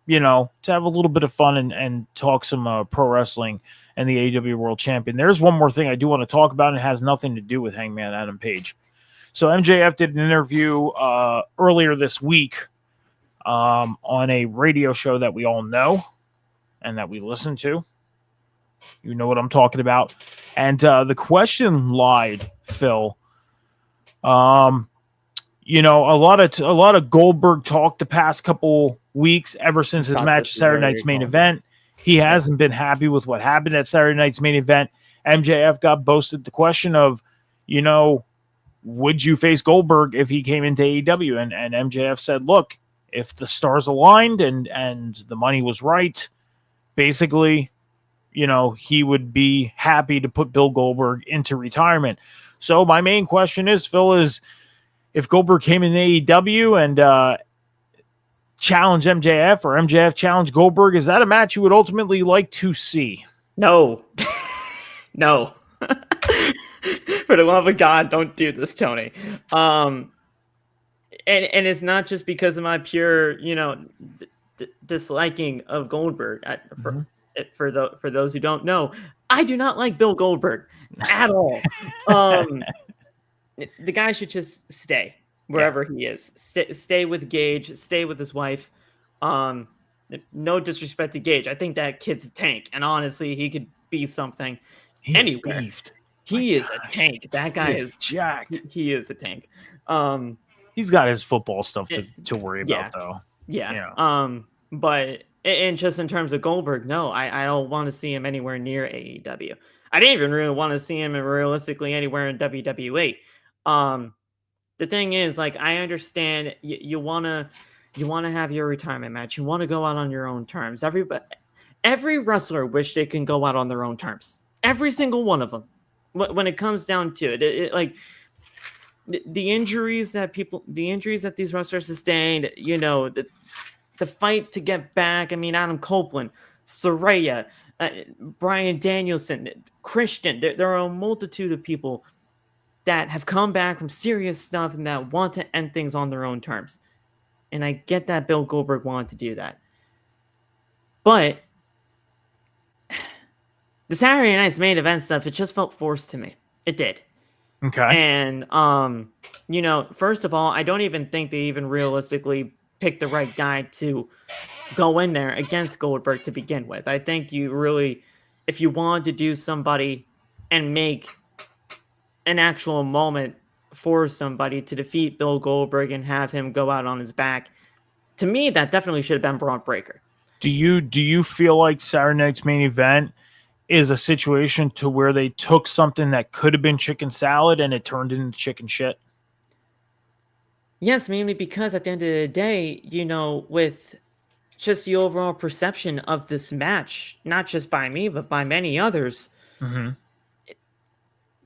To have a little bit of fun and talk some pro wrestling and the AEW World Champion. There's one more thing I do want to talk about, and it has nothing to do with Hangman Adam Page. So MJF did an interview earlier this week on a radio show that we all know and that we listen to. You know what I'm talking about. And the question lied, Phil. A lot of Goldberg talk the past couple weeks ever since his match Saturday night's main event. He hasn't been happy with what happened at Saturday night's main event. MJF got boasted the question of, would you face Goldberg if he came into AEW? And MJF said, look, if the stars aligned and the money was right, basically, he would be happy to put Bill Goldberg into retirement. So my main question is, Phil, is if Goldberg came in AEW and challenge MJF or MJF challenge Goldberg, is that a match you would ultimately like to see? No. No. For the love of God, don't do this, Tony. And it's not just because of my pure, disliking of Goldberg. For those who don't know, I do not like Bill Goldberg at all. The guy should just stay wherever he is. Stay with Gage. Stay with his wife. No disrespect to Gage. I think that kid's a tank, and honestly, he could be something anywhere. Beefed. He is a tank. That guy is jacked. He is a tank. He's got his football stuff to worry about, though. Yeah. But just in terms of Goldberg, no, I don't want to see him anywhere near AEW. I didn't even really want to see him realistically anywhere in WWE. The thing is, I understand you want to have your retirement match. You want to go out on your own terms. Every wrestler wish they can go out on their own terms. Every single one of them. When it comes down to it, the injuries that these wrestlers sustained, you know, the fight to get back. I mean, Adam Copeland, Saraya, Brian Danielson, Christian. There are a multitude of people that have come back from serious stuff and that want to end things on their own terms. And I get that Bill Goldberg wanted to do that. But the Saturday Night's main event stuff, it just felt forced to me. It did. Okay. And, you know, first of all, I don't even think they even realistically picked the right guy to go in there against Goldberg to begin with. I think you really, if you wanted to do somebody and make an actual moment for somebody to defeat Bill Goldberg and have him go out on his back, to me, that definitely should have been Braun Breaker. Do you feel like Saturday Night's main event is a situation to where they took something that could have been chicken salad and it turned into chicken shit? Yes, mainly because at the end of the day, you know, with just the overall perception of this match, not just by me, but by many others,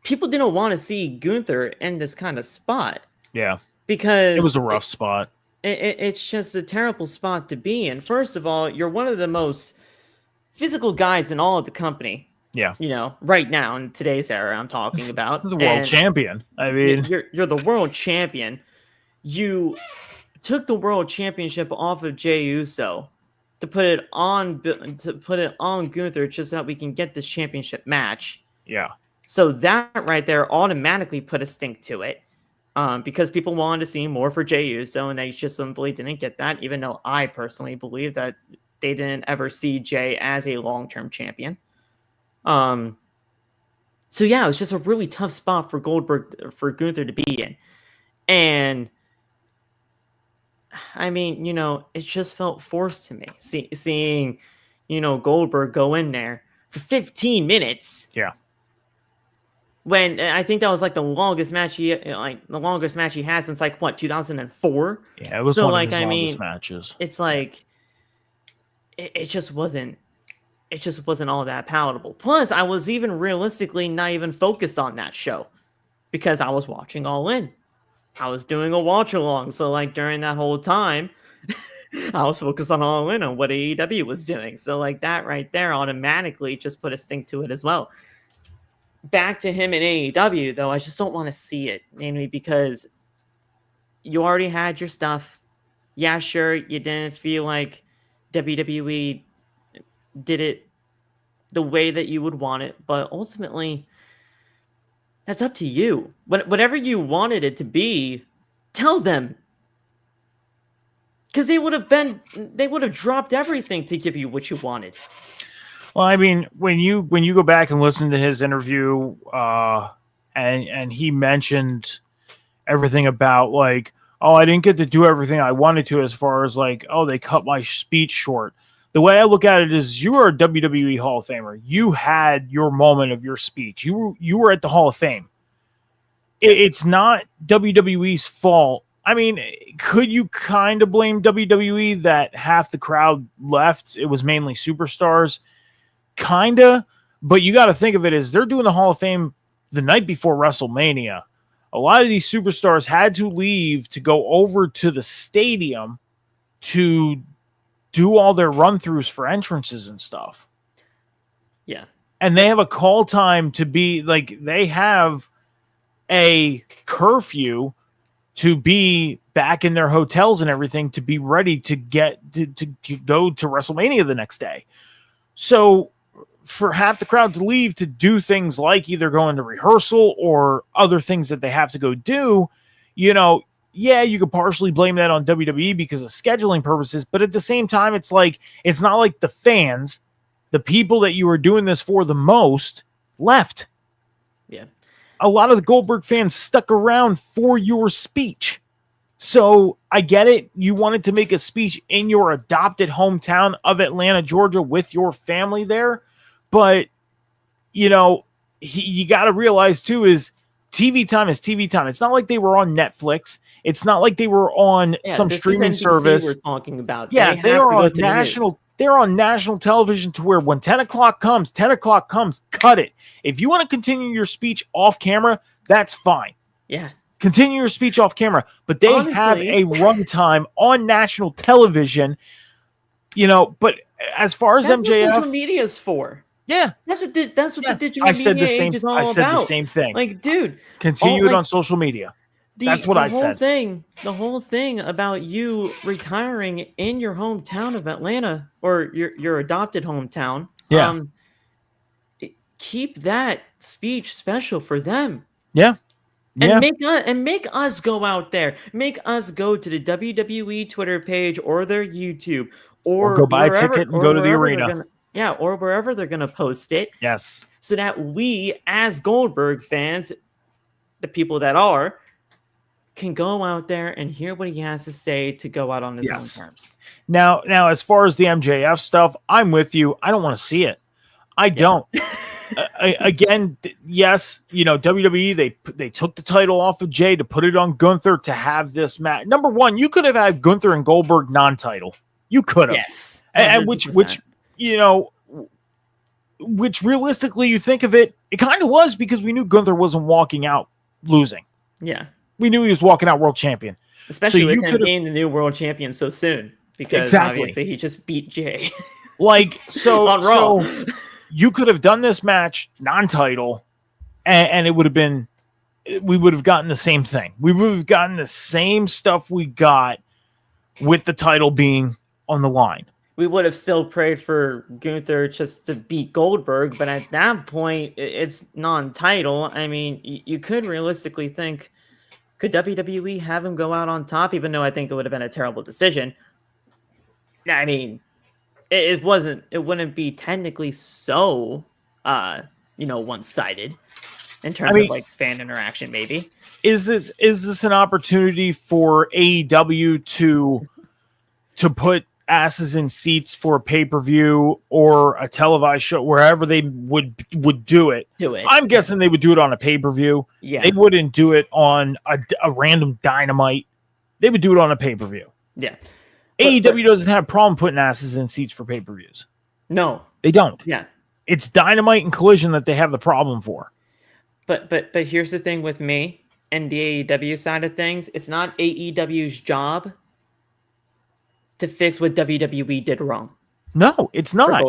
people didn't want to see Gunther in this kind of spot. Yeah. Because it was a rough spot. It's just a terrible spot to be in. First of all, you're one of the most physical guys in all of the company. Yeah. You know, right now in today's era, I'm talking about the world champion. I mean, you're the world champion. You took the world championship off of Jey Uso to put it on Gunther just so that we can get this championship match. Yeah. So that right there automatically put a stink to it. Because people wanted to see more for Jey Uso, and they just simply didn't get that, even though I personally believe that they didn't ever see Jey as a long-term champion. So yeah, it was just a really tough spot for Gunther to be in. And I mean, you know, it just felt forced to me. Seeing, you know, Goldberg go in there for 15 minutes. Yeah. When I think that was like the longest match he had since like what 2004. Yeah, it was one of his longest matches. It's like it just wasn't all that palatable. Plus, I was even realistically not even focused on that show because I was watching All In. I was doing a watch along, so like during that whole time, I was focused on All In on what AEW was doing. So like that right there automatically just put a stink to it as well. Back to him in AEW, though, I just don't want to see it, mainly because you already had your stuff. Yeah, sure, you didn't feel like WWE did it the way that you would want it, but ultimately, that's up to you. Whatever you wanted it to be, tell them. Because they would have dropped everything to give you what you wanted. Well, I mean, when you go back and listen to his interview, and he mentioned everything about like, oh, I didn't get to do everything I wanted to, as far as like, oh, they cut my speech short. The way I look at it is, you are a WWE Hall of Famer. You had your moment of your speech. You were at the Hall of Fame. It's not WWE's fault. I mean, could you kind of blame WWE that half the crowd left? It was mainly superstars. Kinda, but you got to think of it as they're doing the Hall of Fame the night before WrestleMania. A lot of these superstars had to leave to go over to the stadium to do all their run-throughs for entrances and stuff. Yeah. And they have a call time to be like, they have a curfew to be back in their hotels and everything to be ready to get to go to WrestleMania the next day. So for half the crowd to leave to do things like either go into rehearsal or other things that they have to go do, you know, yeah, you could partially blame that on WWE because of scheduling purposes, but at the same time, it's like, it's not like the fans, the people that you were doing this for the most, left. Yeah. A lot of the Goldberg fans stuck around for your speech. So I get it. You wanted to make a speech in your adopted hometown of Atlanta, Georgia, with your family there. But, you know, you got to realize, too, is TV time is TV time. It's not like they were on Netflix. It's not like they were on some streaming service. We're talking about. Yeah, they are on national. They're on national television to where when 10 o'clock comes, cut it. If you want to continue your speech off camera, that's fine. Yeah. Continue your speech off camera. But they have Honestly. a runtime on national television, but as far as That's what MJF, social media is for. yeah. That's what the digital I said media the same age is all I said about. the same thing. Like, dude, Continue it on social media. That's what I said. The whole thing about you retiring in your hometown of Atlanta, or your adopted hometown. Yeah. Keep that speech special for them. Yeah. And make us go out there. Make us go to the WWE Twitter page or their YouTube Or go buy a ticket and go to the arena. Or wherever they're gonna post it. Yes. So that we, as Goldberg fans, the people that are, can go out there and hear what he has to say to go out on his own terms. Now, as far as the MJF stuff, I'm with you. I don't want to see it. I don't. Again, yes, WWE, they took the title off of Jay to put it on Gunther to have this match. Number one, you could have had Gunther and Goldberg non-title. You could have. Yes. And which realistically, you think of it, it kind of was, because we knew Gunther wasn't walking out losing. Yeah. We knew he was walking out world champion. Especially with him being the new world champion so soon. Because obviously he just beat Jay. On Raw. So you could have done this match non-title, and it would have been, we would have gotten the same thing. We would have gotten the same stuff we got with the title being on the line. We would have still prayed for Gunther just to beat Goldberg, but at that point, it's non-title. I mean, you could realistically think, could WWE have him go out on top, even though I think it would have been a terrible decision? I mean, it wouldn't be technically so, one-sided in terms of like fan interaction, maybe. Is this an opportunity for AEW to put asses in seats for a pay-per-view or a televised show, wherever they would do it? I'm guessing they would do it on a pay-per-view. Yeah. They wouldn't do it on a random Dynamite. They would do it on a pay-per-view. Yeah. AEW doesn't have a problem putting asses in seats for pay-per-views. No. They don't. Yeah. It's Dynamite and Collision that they have the problem for. But here's the thing with me and the AEW side of things. It's not AEW's job to fix what WWE did wrong. No, it's not.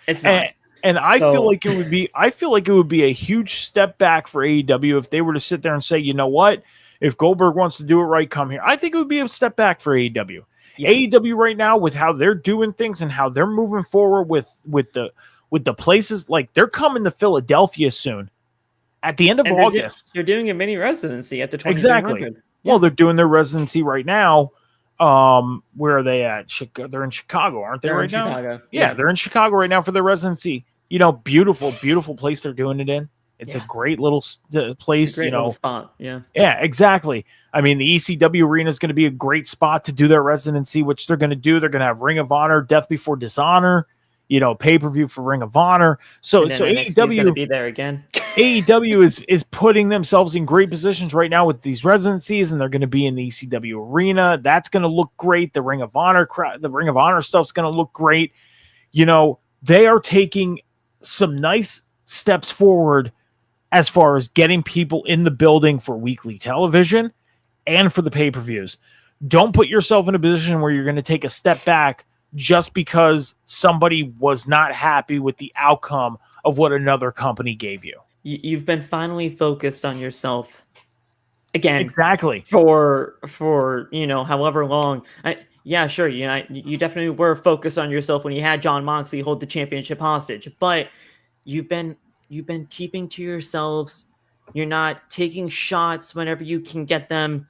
It's not. And I feel like it would be a huge step back for AEW if they were to sit there and say, you know what? If Goldberg wants to do it right, come here. I think it would be a step back for AEW. Yeah. AEW right now, with how they're doing things and how they're moving forward with the places, like they're coming to Philadelphia soon at the end of August. They're doing a mini residency at the 2300. Exactly. Yeah. Well, they're doing their residency right now. Where are they at? They're in Chicago, aren't they? Right now? Chicago. Yeah, they're in Chicago right now for their residency. Beautiful place they're doing it in. It's a great little place. It's a great little spot. Yeah. Yeah, exactly. I mean, the ECW arena is going to be a great spot to do their residency, which they're going to do. They're going to have Ring of Honor, Death Before Dishonor, pay-per-view for Ring of Honor. So AEW is going to be there again. AEW is putting themselves in great positions right now with these residencies, and they're going to be in the ECW arena. That's going to look great. The Ring of Honor stuff's going to look great. They are taking some nice steps forward as far as getting people in the building for weekly television and for the pay-per-views. Don't put yourself in a position where you're going to take a step back just because somebody was not happy with the outcome of what another company gave you. You've been finally focused on yourself again. Exactly. For however long. Yeah, sure. You definitely were focused on yourself when you had Jon Moxley hold the championship hostage, but you've been keeping to yourselves. You're not taking shots whenever you can get them.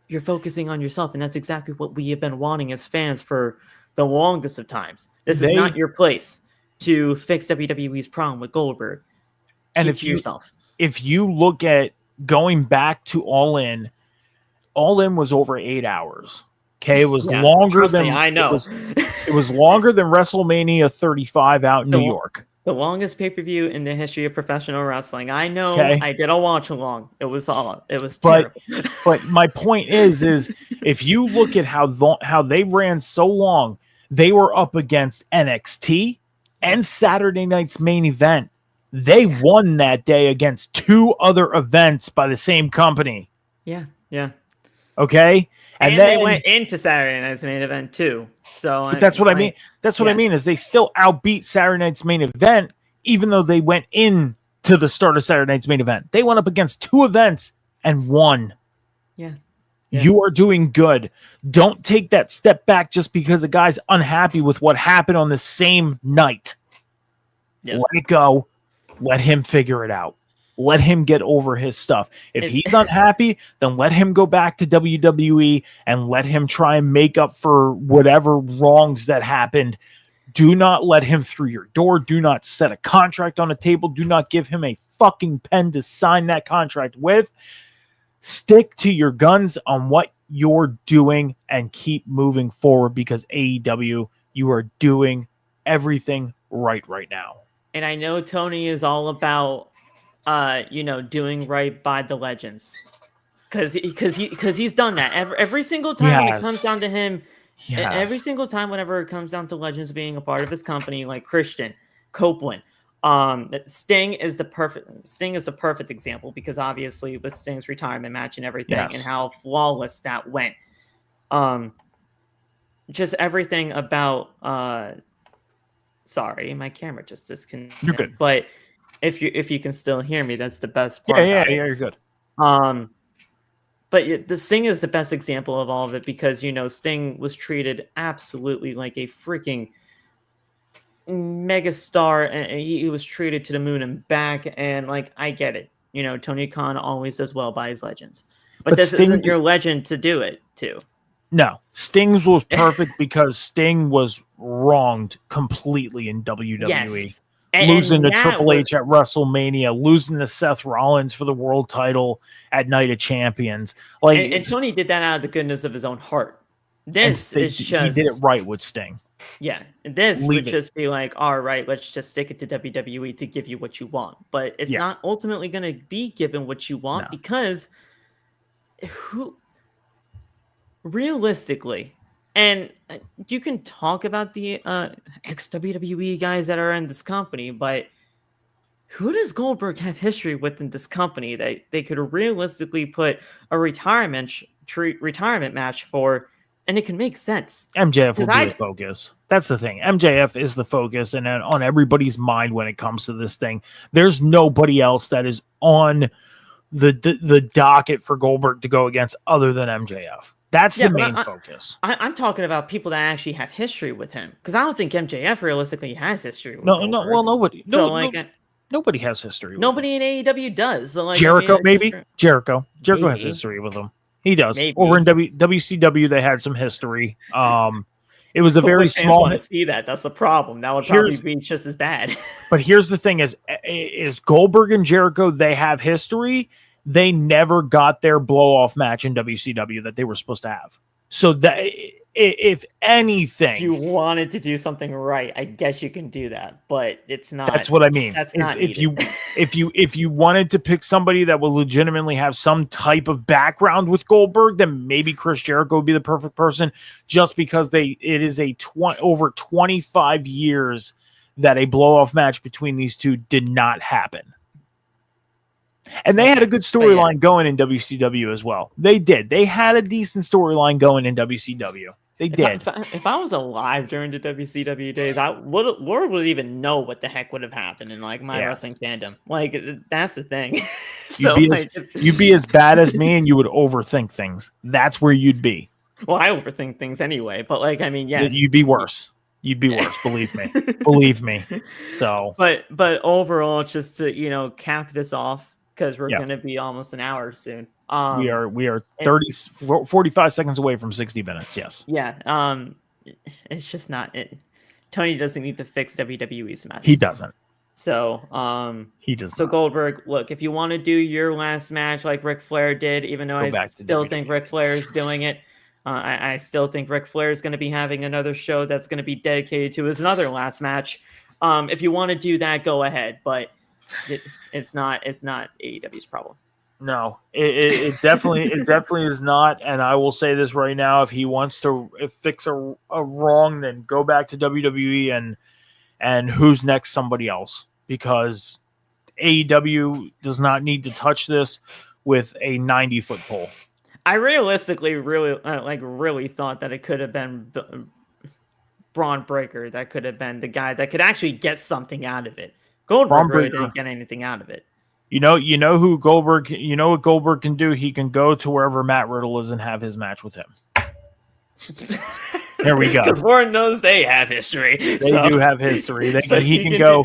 You're focusing on yourself, and that's exactly what we have been wanting as fans for the longest of times. This is not your place to fix WWE's problem with Goldberg. And if you look at going back to All In was over 8 hours. Okay, it was longer than I know. It was longer than WrestleMania 35 out in New York. The longest pay-per-view in the history of professional wrestling. I know. Okay. I did a watch along. It was terrible. But my point is if you look at how they ran so long, they were up against NXT and Saturday night's main event. They won that day against two other events by the same company. Yeah. Okay. And then they went into Saturday night's main event too. So but that's what I mean. That's what I yeah. mean is they still outbeat Saturday night's main event, even though they went in to the start of Saturday night's main event. They went up against 2 events and won. Yeah. You are doing good. Don't take that step back just because a guy's unhappy with what happened on the same night. Yeah. Let it go. Let him figure it out. Let him get over his stuff. If he's unhappy, then let him go back to WWE and let him try and make up for whatever wrongs that happened. Do not let him through your door. Do not set a contract on the table. Do not give him a fucking pen to sign that contract with. Stick to your guns on what you're doing and keep moving forward because AEW, you are doing everything right now. And I know Tony is all about doing right by the legends. Because he's done that every single time when it comes down to him. Yes. Every single time whenever it comes down to legends being a part of his company, like Christian, Copeland, Sting is the perfect example because obviously with Sting's retirement match and everything and how flawless that went. Just everything about sorry, my camera just disconnected. You're good. But if you can still hear me, that's the best part. Yeah, you're good. But the Sting is the best example of all of it because, Sting was treated absolutely like a freaking megastar and he was treated to the moon and back. And I get it. Tony Khan always does well by his legends, but this isn't your legend to do it to. No, Sting's was perfect because Sting was wronged completely in WWE. Yes. Losing to Triple H at WrestleMania, losing to Seth Rollins for the world title at Night of Champions. And Tony did that out of the goodness of his own heart. He did it right with Sting. Yeah, this would just be all right, let's just stick it to WWE to give you what you want. But it's not ultimately going to be given what you want because realistically, and you can talk about the ex-WWE guys that are in this company, but who does Goldberg have history with in this company that they could realistically put a retirement match for, and it can make sense? MJF will be the focus. That's the thing. MJF is the focus and on everybody's mind when it comes to this thing. There's nobody else that is on the docket for Goldberg to go against other than MJF. That's the main focus. I'm talking about people that actually have history with him because I don't think MJF realistically has history with Goldberg. Well, nobody. Nobody has history. Nobody in AEW does. So Jericho, maybe. Jericho has history with him. He does. Maybe. Over in WCW, they had some history. It was a very small. Want to see that? That's the problem. That would probably be just as bad. But here's the thing: is Goldberg and Jericho? They have history. They never got their blow-off match in WCW that they were supposed to have. So that, if anything, if you wanted to do something right, I guess you can do that, but it's not. That's what I mean. That's not if you wanted to pick somebody that will legitimately have some type of background with Goldberg, then maybe Chris Jericho would be the perfect person. Just because it is over 25 years that a blow-off match between these two did not happen. And they had a good storyline going in WCW as well. They did. They had a decent storyline going in WCW. They did. If I was alive during the WCW days, Lord would even know what the heck would have happened in my wrestling fandom. That's the thing. You'd be as bad as me, and you would overthink things. That's where you'd be. Well, I overthink things anyway, but yes, you'd be worse. You'd be worse. Believe me. Believe me. So, but overall, just to cap this off. Because we're going to be almost an hour soon. We are 45 seconds away from 60 minutes. Yes. Yeah. It's just not it. Tony doesn't need to fix WWE's mess. He doesn't. So he does. So not. Goldberg, look, if you want to do your last match like Ric Flair did, even though I still think Ric Flair is doing it, I still think Ric Flair is going to be having another show that's going to be dedicated to his another last match. If you want to do that, go ahead, but. It's not AEW's problem. No, it definitely is not. And I will say this right now: if he wants to fix a wrong, then go back to WWE and who's next? Somebody else, because AEW does not need to touch this. with a 90-foot pole. I realistically really thought that it could have been Braun Breaker. That could have been the guy that could actually get something out of it. Goldberg really didn't get anything out of it. You know who Goldberg. You know what Goldberg can do. He can go to wherever Matt Riddle is and have his match with him. There we go. Because Warren knows they have history. They do have history. He can go.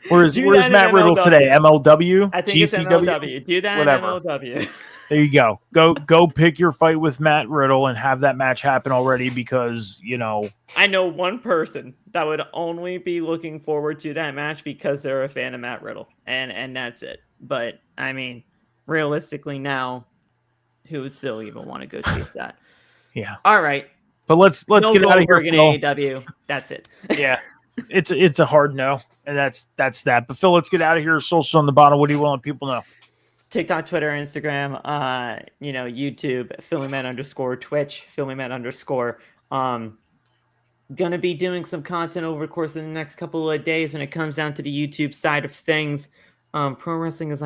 Where's Matt Riddle today? MLW? I think GCW? it's MLW. Do that Whatever. in MLW. There you go. Go pick your fight with Matt Riddle and have that match happen already because, I know one person that would only be looking forward to that match because they're a fan of Matt Riddle. And that's it. But, I mean, realistically now, who would still even want to go chase that? Yeah. All right. But let's get out of here. In AEW. That's it. Yeah. It's a hard no. And that's that. But Phil, let's get out of here. Social on the bottom. What do you want people to know? TikTok, Twitter, Instagram, YouTube, PhillyMan_, Twitch, PhillyMan_. Gonna be doing some content over the course of the next couple of days when it comes down to the YouTube side of things. Pro wrestling is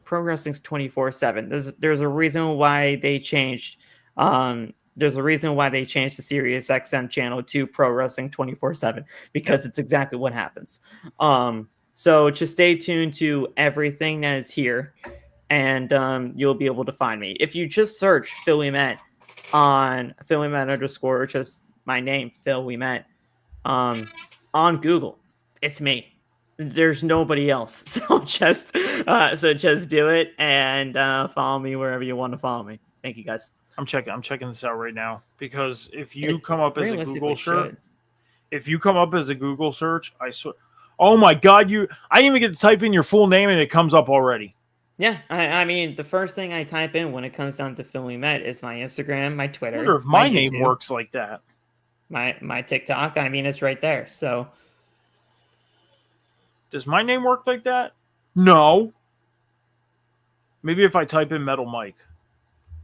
pro wrestling's 24/7. There's a reason why they changed. There's a reason why they changed the Sirius XM channel to Pro Wrestling 24/7 because it's exactly what happens. So just stay tuned to everything that is here. And you'll be able to find me. If you just search Philly Met on PhillyMet_, just my name, Phil We Met, on Google, it's me. There's nobody else. So just do it and follow me wherever you want to follow me. Thank you, guys. I'm checking this out right now because if you come up as a Google search, I swear. Oh my God, I didn't even get to type in your full name and it comes up already. Yeah, I mean, the first thing I type in when it comes down to Philly Met is my Instagram, my Twitter. I wonder if my name works like that. My TikTok, I mean, it's right there. So, does my name work like that? No. Maybe if I type in Metal Mike.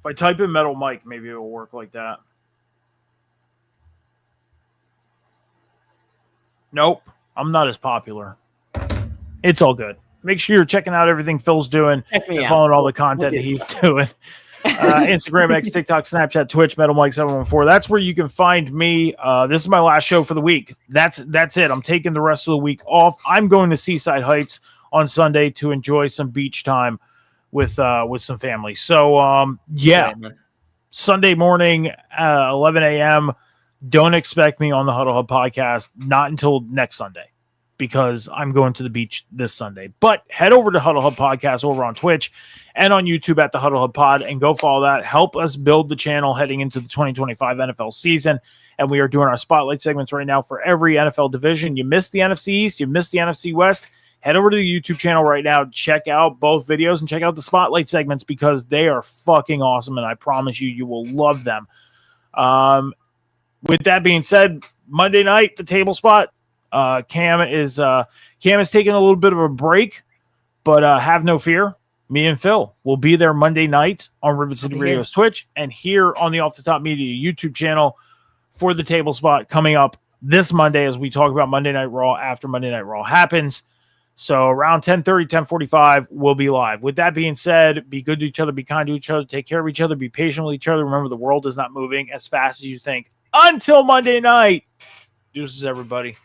If I type in Metal Mike, maybe it will work like that. Nope, I'm not as popular. It's all good. Make sure you're checking out everything Phil's doing and following all the content that he's doing. Instagram, X, TikTok, Snapchat, Twitch, Metal Mike 714. That's where you can find me. This is my last show for the week. That's it. I'm taking the rest of the week off. I'm going to Seaside Heights on Sunday to enjoy some beach time with some family. So Sunday morning, 11 a.m. Don't expect me on the Huddle Hub podcast. Not until next Sunday, because I'm going to the beach this Sunday. But head over to Huddle Hub Podcast over on Twitch and on YouTube at the Huddle Hub Pod and go follow that. Help us build the channel heading into the 2025 NFL season. And we are doing our spotlight segments right now for every NFL division. You missed the NFC East, you missed the NFC West. Head over to the YouTube channel right now. Check out both videos and check out the spotlight segments because they are fucking awesome. And I promise you will love them. With that being said, Monday night, the table spot. Cam is taking a little bit of a break, but have no fear. Me and Phil will be there Monday night on Rivet City Radio's Twitch and here on the Off the Top Media YouTube channel for the table spot coming up this Monday as we talk about Monday Night Raw after Monday Night Raw happens. So around 10:30, 10:45, we'll be live. With that being said, be good to each other, be kind to each other, take care of each other, be patient with each other. Remember, the world is not moving as fast as you think. Until Monday night. Deuces, everybody.